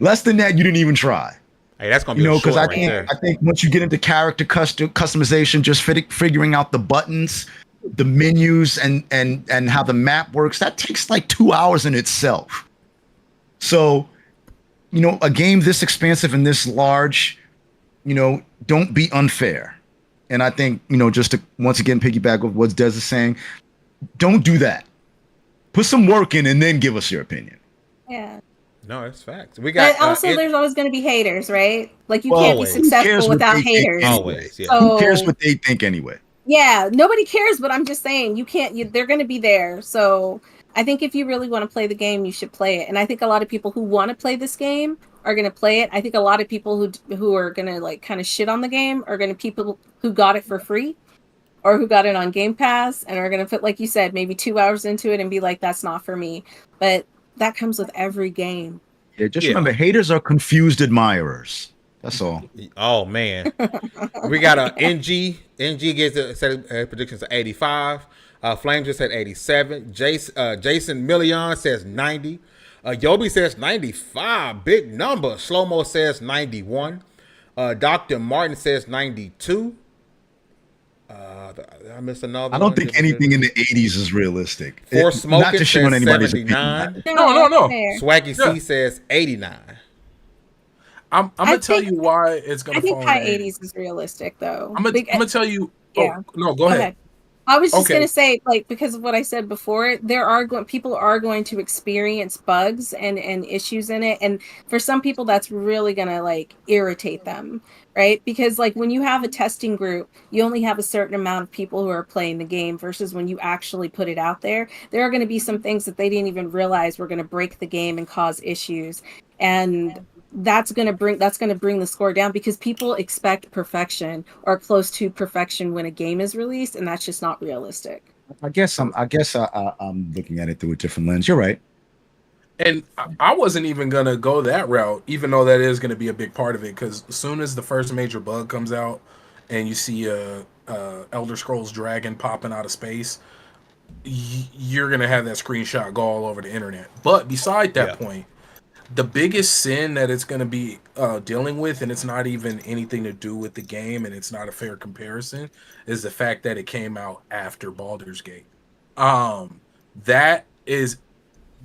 B: Less than that, you didn't even try.
C: Hey, that's gonna
B: You
C: be a
B: know, because
C: short right there.
B: I think once you get into character customization, just figuring out the buttons, the menus, and how the map works, that takes like 2 hours in itself. So, you know, a game this expansive and this large, you know, don't be unfair. And I think, you know, just to once again piggyback with what Des is saying, don't do that. Put some work in and then give us your opinion.
E: Yeah.
C: No, it's facts. We got
E: But also, there's always going to be haters, right? Like you
B: Well,
E: can't be
C: always.
B: Who cares
E: successful
B: what
E: without
B: they think
E: haters.
B: anyway?
C: Always, yeah.
B: Who cares
E: So
B: what they think anyway?
E: yeah, nobody cares. But I'm just saying, you can't. They're going to be there. So I think if you really want to play the game, you should play it. And I think a lot of people who want to play this game are going to play it. I think a lot of people who are going to like kind of shit on the game are going to people who got it for free or who got it on Game Pass and are going to put, like you said, maybe 2 hours into it and be like, that's not for me. But that comes with every game.
B: Yeah, just remember, haters are confused admirers. That's all.
C: Oh man, we got a NG. NG gets a set of predictions of 85. Flames just said 87. Jason Million says 90. Yobi says 95. Big number. Slow Mo says 91. Dr. Martin says 92. I missed another.
B: I don't think anything in the 80s is realistic.
C: For
B: Not
C: Smoking
B: to shit on
C: says
B: anybody's
C: 79.
B: opinion.
D: No.
E: Fair.
C: Swaggy
D: Yeah.
C: C says 89.
D: I'm gonna tell
E: think-
D: you why it's gonna
E: I think
D: fall
E: high
D: in the
E: 80s is realistic, though.
D: I'm gonna tell you.
E: Yeah.
D: Oh, no, go ahead.
E: I was just
D: Okay.
E: gonna say, like, because of what I said before, people are going to experience bugs and issues in it, and for some people, that's really gonna like irritate them, right? Because like when you have a testing group, you only have a certain amount of people who are playing the game versus when you actually put it out there. There are going to be some things that they didn't even realize were going to break the game and cause issues, and that's going to bring the score down because people expect perfection or close to perfection when a game is released, and that's just not realistic.
B: I guess I'm looking at it through a different lens. You're right.
D: And I wasn't even gonna go that route, even though that is gonna be a big part of it. Because as soon as the first major bug comes out, and you see Elder Scrolls Dragon popping out of space, you're gonna have that screenshot go all over the internet. But beside that point, the biggest sin that it's going to be dealing with, and it's not even anything to do with the game, and it's not a fair comparison, is the fact that it came out after Baldur's Gate. That is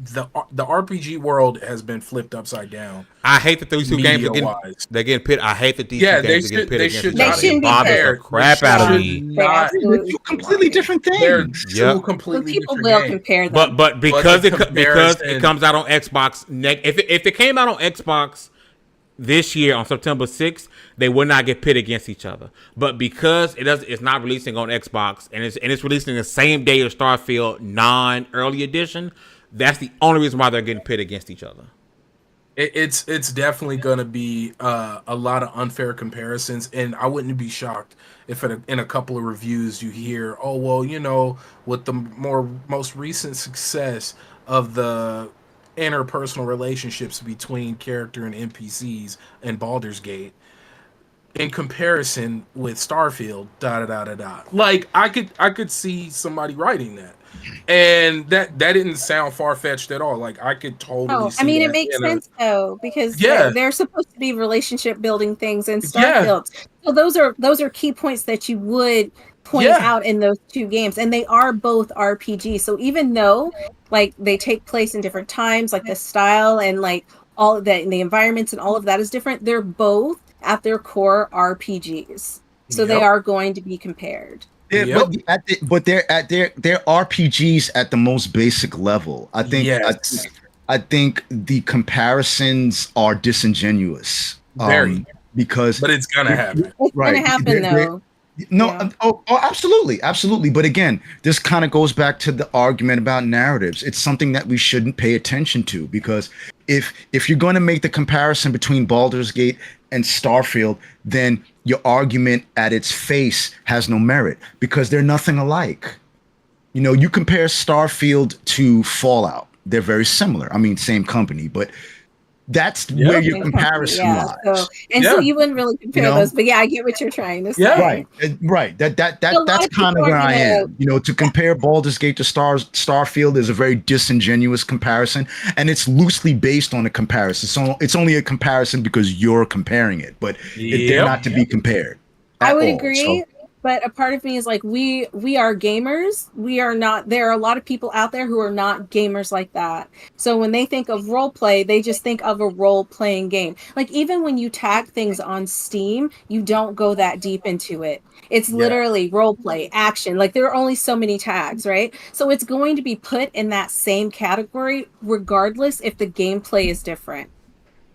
D: the RPG world has been flipped upside down.
C: I hate that these two games are
D: media-wise.
C: getting pit. I hate that these two games are getting pit against each
E: They
C: other.
E: shouldn't
C: It
E: be
C: bothers the
E: paired.
C: crap out of
D: Should
C: me.
D: not-
E: Absolutely.
B: Two completely different
D: They're
B: things.
D: two
C: Yep.
D: completely
E: People
D: different
E: will
D: games.
E: compare them.
C: But because
D: the
C: it
D: comparison-
C: comes out on Xbox, if it came out on Xbox this year on September 6th, they would not get pit against each other. But because it's not releasing on Xbox and it's releasing the same day as Starfield non-early edition, that's the only reason why they're getting pit against each other.
D: It's definitely going to be a lot of unfair comparisons, and I wouldn't be shocked if in a couple of reviews you hear, oh, well, you know, with the most recent success of the interpersonal relationships between character and NPCs in Baldur's Gate, in comparison with Starfield, Like I could see somebody writing that. And that didn't sound far-fetched at all. Like I could totally see
E: it
D: that
E: makes sense though, because
D: Yeah.
E: they're supposed to be relationship building things in Starfield. So those are key points that you would point out in those two games, and they are both RPGs. So even though like they take place in different times, like the style and like all of that, and the environments and all of that is different, they're both at their core RPGs. So they are going to be compared.
B: Yeah, but they're at their RPGs at the most basic level. I think I think the comparisons are disingenuous. Because
D: but it's gonna happen.
E: It's gonna happen though.
B: No, absolutely. But again, this kind of goes back to the argument about narratives. It's something that we shouldn't pay attention to, because if you're going to make the comparison between Baldur's Gate and Starfield, then your argument at its face has no merit, because they're nothing alike. You know, you compare Starfield to Fallout. They're very similar. I mean, same company, but that's where your
E: Same
B: comparison
E: company,
B: lies.
E: So you wouldn't really compare
B: know?
E: those, but yeah, I get what you're trying to say.
D: Yeah.
B: Right. That's
E: of
B: kind
E: people
B: of
E: are
B: where I
E: gonna-
B: am. To compare Baldur's Gate to Starfield is a very disingenuous comparison, and it's loosely based on a comparison. So it's only a comparison because you're comparing it, but they're not to be compared.
E: I would
B: all.
E: agree, but a part of me is like, we are gamers. We are not. There are a lot of people out there who are not gamers like that. So when they think of role play, they just think of a role playing game. Like even when you tag things on Steam, you don't go that deep into it. It's literally role play, action. Like there are only so many tags, right? So it's going to be put in that same category, regardless if the gameplay is different.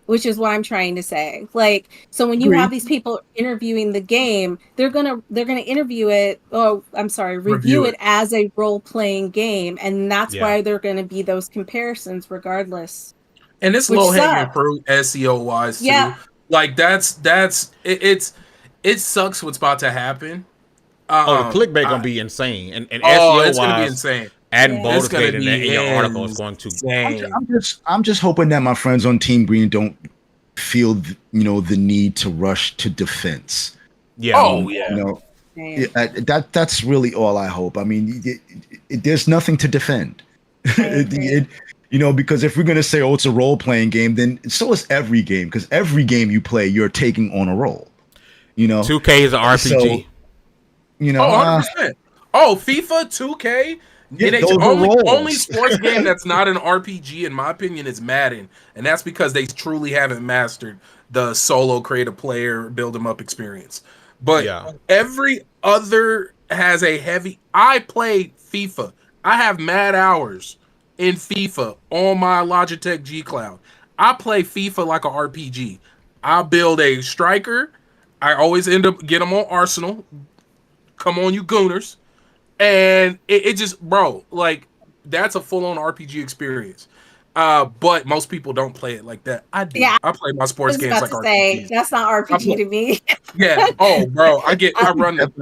E: Which is what I'm trying to say. Like, so when you have these people interviewing the game, they're gonna interview it. Oh, I'm sorry, review it as a role playing game, and that's why they're gonna be those comparisons, regardless.
D: And it's low hanging fruit SEO wise too.
E: Yeah.
D: Like it sucks what's about to happen.
C: The clickbait gonna be insane, and
D: it's
C: SEO
D: gonna be
C: wise,
D: insane.
C: adding Baldur's Gate in your article is going to.
B: I'm just hoping that my friends on Team Green don't feel the need to rush to defense. That's really all I hope. I mean, there's nothing to defend. Because if we're gonna say, oh, it's a role playing game, then so is every game. Because every game you play, you're taking on a role.
C: 2K is an RPG.
B: So,
D: 100%. FIFA 2K. Only sports game that's not an RPG, in my opinion, is Madden, and that's because they truly haven't mastered the solo create a player, build them up experience. But every other has a heavy. I play FIFA. I have mad hours in FIFA on my Logitech G Cloud. I play FIFA like an RPG. I build a striker. I always end up get them on Arsenal. Come on, you Gooners. And it just, bro, like, that's a full-on RPG experience. But most people don't play it like that. I do.
E: Yeah,
D: I play my sports games like RPGs.
E: That's not RPG to me.
D: Yeah. Oh, bro, I run that.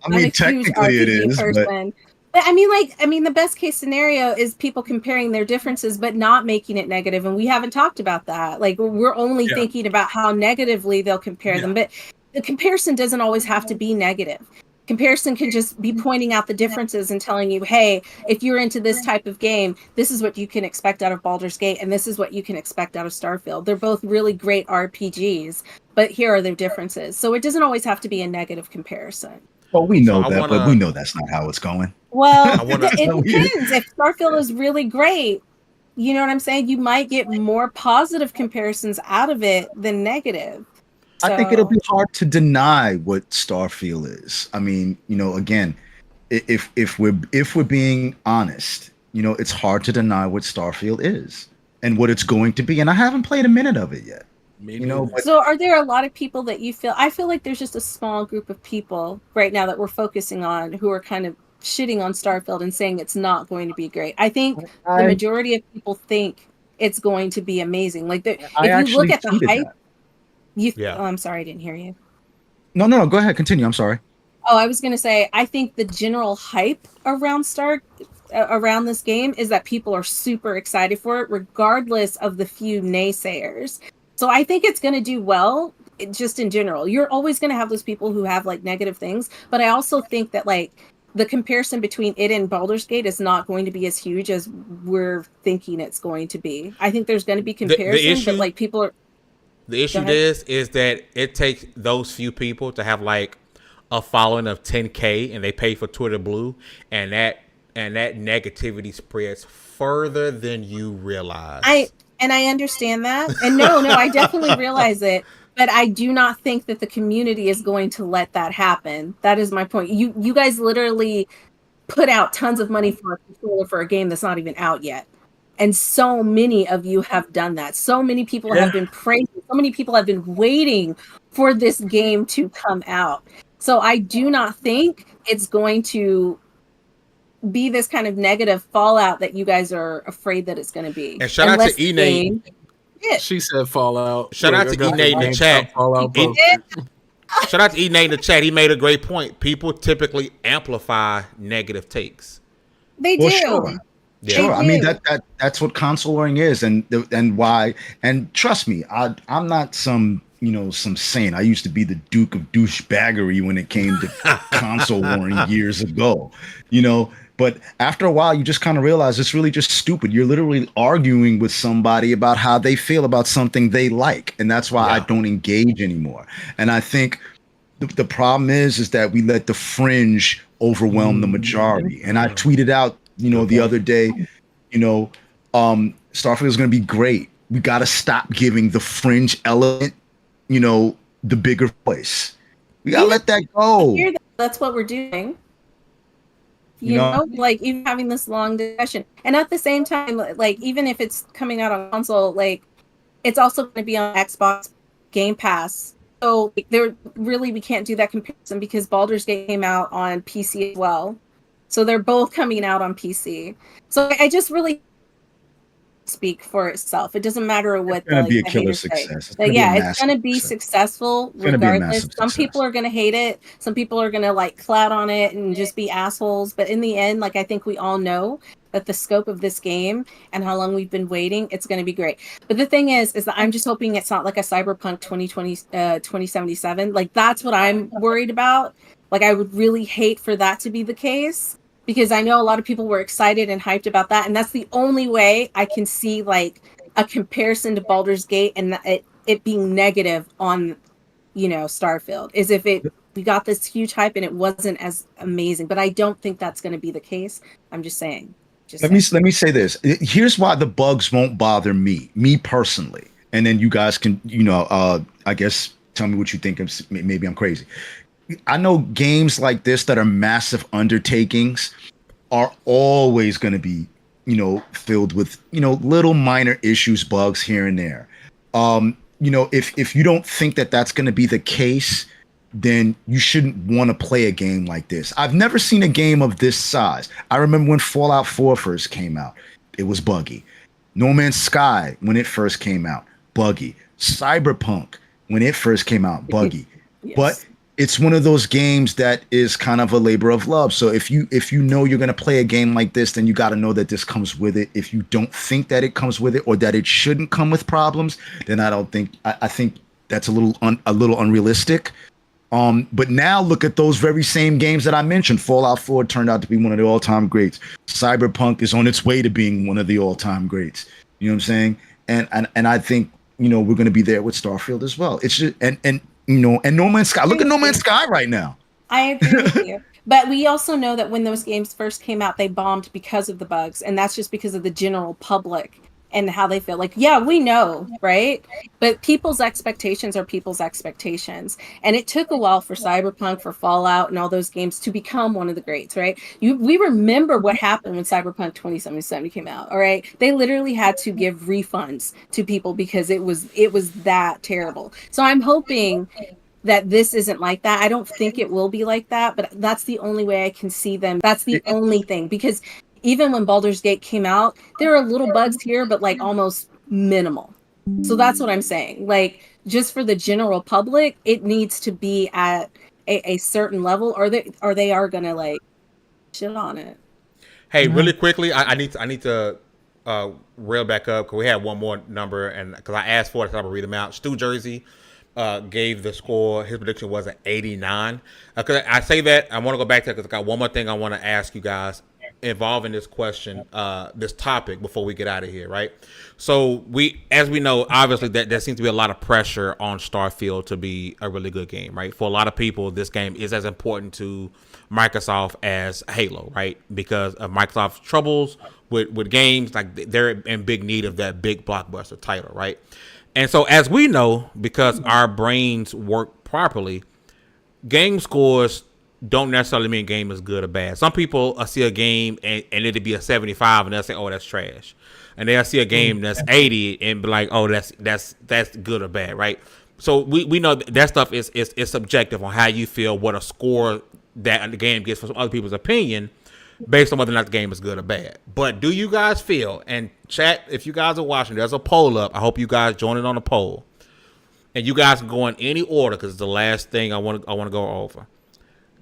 E: I'm a
B: technically
E: huge
B: it is,
E: person. But I mean, the best case scenario is people comparing their differences, but not making it negative. And we haven't talked about that. Like, we're only thinking about how negatively they'll compare them. But the comparison doesn't always have to be negative. Comparison can just be pointing out the differences and telling you, hey, if you're into this type of game, this is what you can expect out of Baldur's Gate, and this is what you can expect out of Starfield. They're both really great RPGs, but here are their differences. So it doesn't always have to be a negative comparison.
B: Well, we know but we know that's not how it's going.
E: Well, it depends. If Starfield is really great, you know what I'm saying? You might get more positive comparisons out of it than negative.
B: I think it'll be hard to deny what Starfield is. I mean, again, if we're being honest, it's hard to deny what Starfield is and what it's going to be. And I haven't played a minute of it yet.
E: So are there a lot of people that you feel? I feel like there's just a small group of people right now that we're focusing on who are kind of shitting on Starfield and saying it's not going to be great. I think the majority of people think it's going to be amazing. Like if you look at the hype. Oh, I'm sorry, I didn't hear you.
B: No, go ahead, continue. I'm sorry.
E: Oh, I was going to say, I think the general hype around this game is that people are super excited for it, regardless of the few naysayers. So I think it's going to do well, just in general. You're always going to have those people who have like negative things, but I also think that like the comparison between it and Baldur's Gate is not going to be as huge as we're thinking it's going to be. I think there's going to be comparison, but like people are.
C: The issue is that it takes those few people to have like a following of 10K, and they pay for Twitter Blue, and that negativity spreads further than you realize.
E: I understand that, and no, I definitely realize it, but I do not think that the community is going to let that happen. That is my point. You guys literally put out tons of money for a controller for a game that's not even out yet. And so many of you have done that. So many people have been praising. So many people have been waiting for this game to come out. So I do not think it's going to be this kind of negative fallout that you guys are afraid that it's going to be.
C: And shout out to E-Nate.
D: She said fallout.
C: Shout out to E-Nate in the chat. Shout out to E-Nate in the chat. He made a great point. People typically amplify negative takes.
E: They do. Sure.
B: Sure. I mean that's what console warring is, and why. And trust me, I'm not some some saint. I used to be the Duke of douchebaggery when it came to console warring years ago, But after a while, you just kind of realize it's really just stupid. You're literally arguing with somebody about how they feel about something they like, and that's why I don't engage anymore. And I think the problem is that we let the fringe overwhelm the majority. And I tweeted out, the other day, Starfield is going to be great. We got to stop giving the fringe element, the bigger voice. We got to let that go.
E: That's what we're doing. Like even having this long discussion. And at the same time, like even if it's coming out on console, like it's also going to be on Xbox Game Pass. So we can't do that comparison because Baldur's Gate came out on PC as well. So they're both coming out on PC. So I just really speak for itself. It doesn't matter what
B: it's going to be a killer success.
E: It's going to be successful regardless. Some people are going to hate it. Some people are going to like clout on it and just be assholes. But in the end, like I think we all know that the scope of this game and how long we've been waiting, it's going to be great. But the thing is that I'm just hoping it's not like a Cyberpunk 2077. Like that's what I'm worried about. Like I would really hate for that to be the case. Because I know a lot of people were excited and hyped about that. And that's the only way I can see like a comparison to Baldur's Gate and it being negative on, Starfield is if we got this huge hype and it wasn't as amazing. But I don't think that's going to be the case. I'm just saying. Let
B: me say this. Here's why the bugs won't bother me personally. And then you guys can, I guess, tell me what you think. Maybe I'm crazy. I know games like this that are massive undertakings are always going to be, filled with, little minor issues, bugs here and there. If you don't think that that's going to be the case, then you shouldn't want to play a game like this. I've never seen a game of this size. I remember when Fallout 4 first came out, it was buggy. No Man's Sky, when it first came out, buggy. Cyberpunk, when it first came out, buggy. Yes. But it's one of those games that is kind of a labor of love. So if you know you're going to play a game like this, then you got to know that this comes with it. If you don't think that it comes with it or that it shouldn't come with problems, then I think that's a little unrealistic. But now look at those very same games that I mentioned. Fallout 4 turned out to be one of the all-time greats. Cyberpunk is on its way to being one of the all-time greats. You know what I'm saying? And I think, we're going to be there with Starfield as well. It's just, and No Man's Sky. Look at No Man's Sky right now.
E: I agree with you. But we also know that when those games first came out, they bombed because of the bugs. And that's just because of the general public and how they feel. Like, yeah, we know, right? But people's expectations are people's expectations. And it took a while for Cyberpunk, for Fallout, and all those games to become one of the greats, right? We remember what happened when Cyberpunk 2077 came out, all right? They literally had to give refunds to people because it was that terrible. So I'm hoping that this isn't like that. I don't think it will be like that, but that's the only way I can see them. That's the only thing, because even when Baldur's Gate came out, there are little bugs here, but like almost minimal. So that's what I'm saying. Like just for the general public, it needs to be at a certain level, or they are gonna like shit on it.
C: Hey, really quickly, I need to rail back up because we had one more number, and because I asked for it, so I'm gonna read them out. Stu Jersey gave the score. His prediction was an 89. Because I say that I want to go back to that because I got one more thing I want to ask you guys involving this question, this topic before we get out of here, right? So as we know, obviously that there seems to be a lot of pressure on Starfield to be a really good game, right? For a lot of people, this game is as important to Microsoft as Halo, right? Because of Microsoft's troubles with games, like they're in big need of that big blockbuster title, right? And so as we know, because our brains work properly, game scores don't necessarily mean game is good or bad. Some people see a game and it'll be a 75 and they'll say, oh, that's trash. And they'll see a game that's 80 and be like, oh, that's good or bad, right? So we know that stuff is subjective on how you feel, what a score that the game gets for some other people's opinion based on whether or not the game is good or bad. But do you guys feel, and chat, if you guys are watching, there's a poll up. I hope you guys join in on the poll. And you guys can go in any order because it's the last thing I want to go over.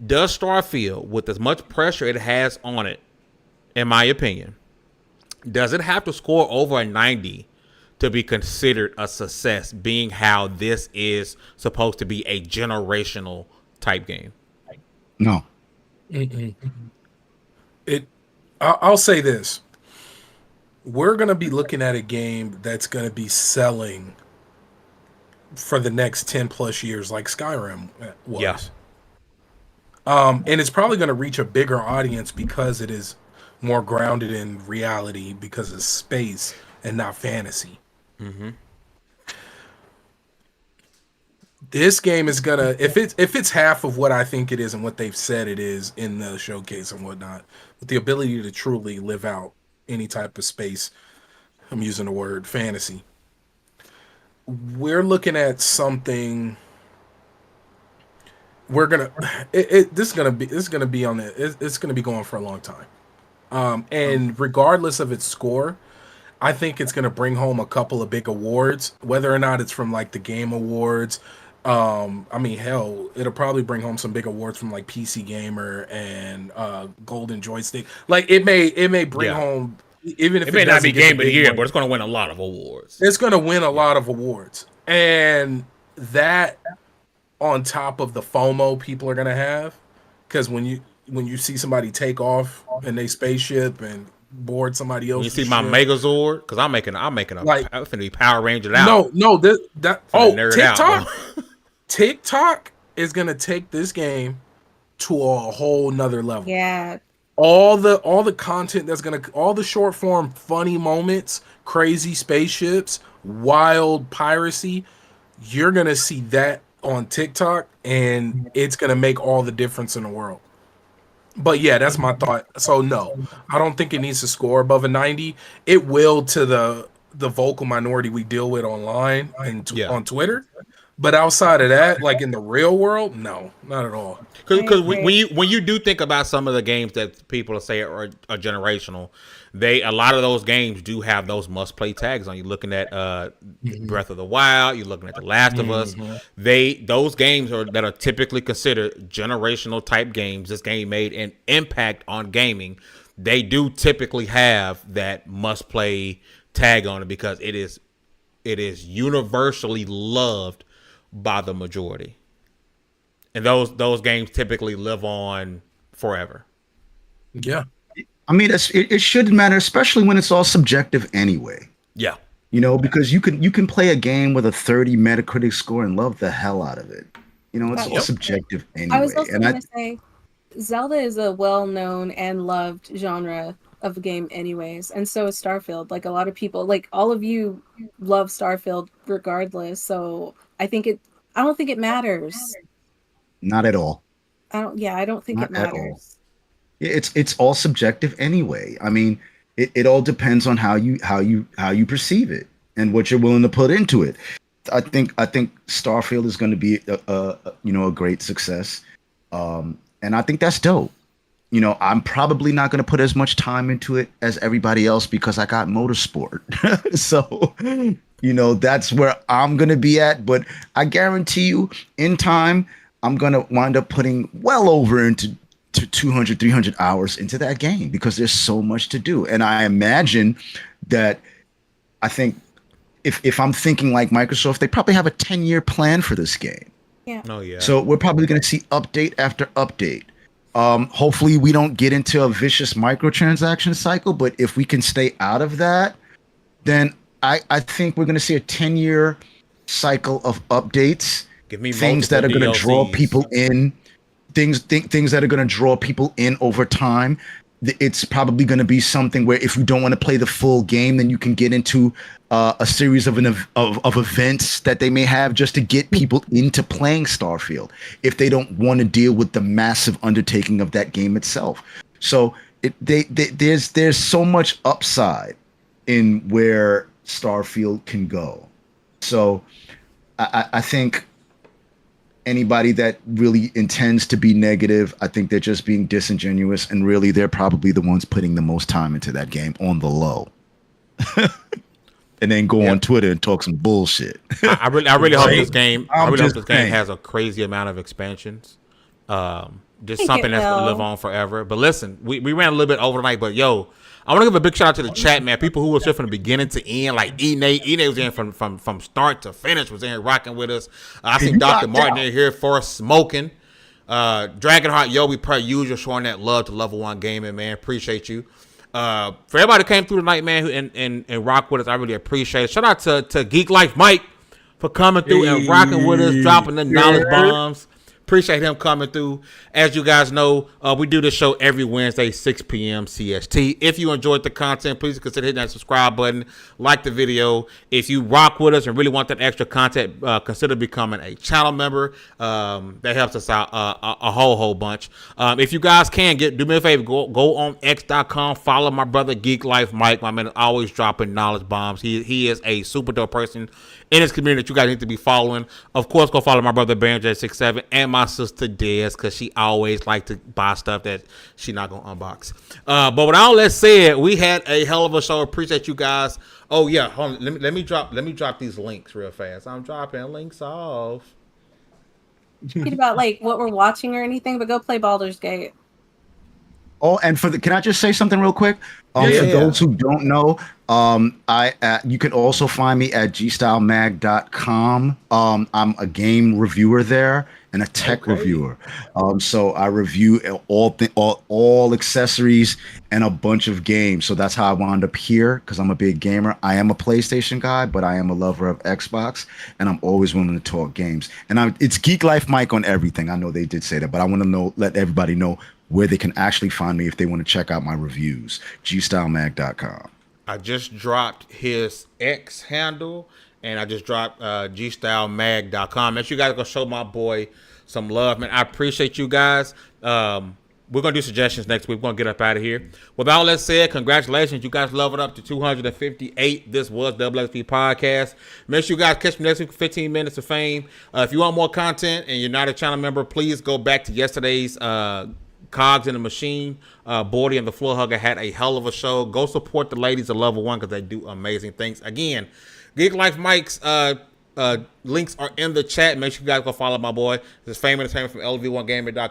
C: Does Starfield, with as much pressure it has on it, in my opinion, Does it have to score over a 90 to be considered a success, being how this is supposed to be a generational type game?
B: No.
D: I'll say this. We're going to be looking at a game that's going to be selling for the next 10 plus years like Skyrim was.
C: Yeah.
D: And it's probably going to reach a bigger audience because it is more grounded in reality because it's space and not fantasy.
C: Mm-hmm.
D: This game is gonna, if it's half of what I think it is and what they've said it is in the showcase and whatnot, with the ability to truly live out any type of space, I'm using the word fantasy, we're looking at something. We're gonna this is gonna be on the it's gonna be going for a long time, and regardless of its score, I think it's gonna bring home a couple of big awards, whether or not it's from like the Game Awards. I mean, hell, it'll probably bring home some big awards from like PC Gamer and Golden Joystick. Like it may bring home, even if
C: it may not be Game of the Year,
D: one,
C: but it's going to win a lot of awards.
D: It's going to win a lot of awards, and that on top of the FOMO people are going to have, because when you see somebody take off in a spaceship and board somebody else,
C: you see my Megazord, because I'm making a like, I'm finna be Power Rangered out.
D: TikTok is gonna take this game to a whole nother level.
E: Yeah.
D: All the content that's gonna, all the short form funny moments, crazy spaceships, wild piracy, you're gonna see that on TikTok, and it's gonna make all the difference in the world. But yeah, that's my thought. So no, I don't think it needs to score above a 90. It will to the vocal minority we deal with online and on Twitter. But outside of that, like in the real world, no, not at all.
C: Because when you do think about some of the games that people say are generational, a lot of those games do have those must play tags on. You're looking at Breath of the Wild, you're looking at The Last of Us. Those games that are typically considered generational type games. This game made an impact on gaming. They do typically have that must play tag on it because it is universally loved by the majority, and those games typically live on forever.
D: Yeah,
B: I mean, it shouldn't matter, especially when it's all subjective anyway.
C: Yeah,
B: because you can play a game with a 30 Metacritic score and love the hell out of it. It's all subjective anyway.
E: I was also going to say, Zelda is a well-known and loved genre of a game anyways, and so is Starfield. Like a lot of people, like all of you love Starfield regardless, so I don't think it matters.
B: Not at all.
E: I don't think it matters.
B: It's all subjective anyway. I mean, it all depends on how you perceive it and what you're willing to put into it. I think Starfield is going to be a great success, and I think that's dope. I'm probably not going to put as much time into it as everybody else because I got motorsport. So, that's where I'm going to be at. But I guarantee you, in time, I'm going to wind up putting well over into 200, 300 hours into that game because there's so much to do. And I imagine that I think if I'm thinking like Microsoft, they probably have a 10-year plan for this game.
E: Yeah.
C: Oh, yeah.
B: So we're probably going to see update after update. Hopefully we don't get into a vicious microtransaction cycle, but if we can stay out of that, then I think we're going to see a 10-year cycle of updates, things that are going to draw people in, things that are going to draw people in over time. It's probably going to be something where if you don't want to play the full game, then you can get into a series of events that they may have just to get people into playing Starfield if they don't want to deal with the massive undertaking of that game itself. So there's so much upside in where Starfield can go. So I think anybody that really intends to be negative, I think they're just being disingenuous, and really they're probably the ones putting the most time into that game on the low. And then go on Twitter and talk some bullshit.
C: I really hope this game has a crazy amount of expansions Just
E: Think
C: something
E: it
C: that's gonna
E: will.
C: live on forever. But listen, we ran a little bit over tonight, but yo, I want to give a big shout out to the chat, man. People who was here from the beginning to end, like E-Nate. E-Nate was in from start to finish, was in here rocking with us. I see Dr. Martin in here for us smoking. Dragonheart, yo, we per usual showing that love to Level 1 Gaming, man. Appreciate you. For everybody who came through tonight, man, and rock with us, I really appreciate it. Shout out to Geek Life Mike for coming through and rocking with us, dropping the knowledge bombs. Appreciate him coming through. As you guys know, we do this show every Wednesday, 6 p.m. CST. If you enjoyed the content, please consider hitting that subscribe button, like the video. If you rock with us and really want that extra content, consider becoming a channel member. That helps us out a whole bunch. If you guys can, do me a favor, go on x.com, follow my brother Geek Life Mike. My man is always dropping knowledge bombs. He is a super dope person in his community that you guys need to be following. Of course, go follow my brother BamJ67 and my sister Des, because she always like to buy stuff that she not gonna unbox. But with all that said, we had a hell of a show. Appreciate you guys. Oh yeah, hold on. Let me drop these links real fast. I'm dropping links off.
E: About like what we're watching or anything, but go play Baldur's Gate.
B: Oh, and can I just say something real quick? For those who don't know, you can also find me at gstylemag.com. I'm a game reviewer there and a tech reviewer. So I review all accessories and a bunch of games. So that's how I wound up here, because I'm a big gamer. I am a PlayStation guy, but I am a lover of Xbox, and I'm always willing to talk games. And it's Geek Life Mike on everything. I know they did say that, but I want to let everybody know where they can actually find me if they want to check out my reviews. gstylemag.com.
C: I just dropped his X handle, and I just dropped gstylemag.com. Make sure you guys go show my boy some love, man. I appreciate you guys. We're going to do suggestions next week. We're going to get up out of here. With all that said, congratulations. You guys leveled up to 258. This was WXP Podcast. Make sure you guys catch me next week for 15 minutes of fame. If you want more content and you're not a channel member, please go back to yesterday's Cogs in the Machine. Bordy and the Floor Hugger had a hell of a show. Go support the ladies of Level 1 because they do amazing things. Again, Geek Life Mike's links are in the chat. Make sure you guys go follow my boy. This is Fame Entertainment from LV1Gaming.com.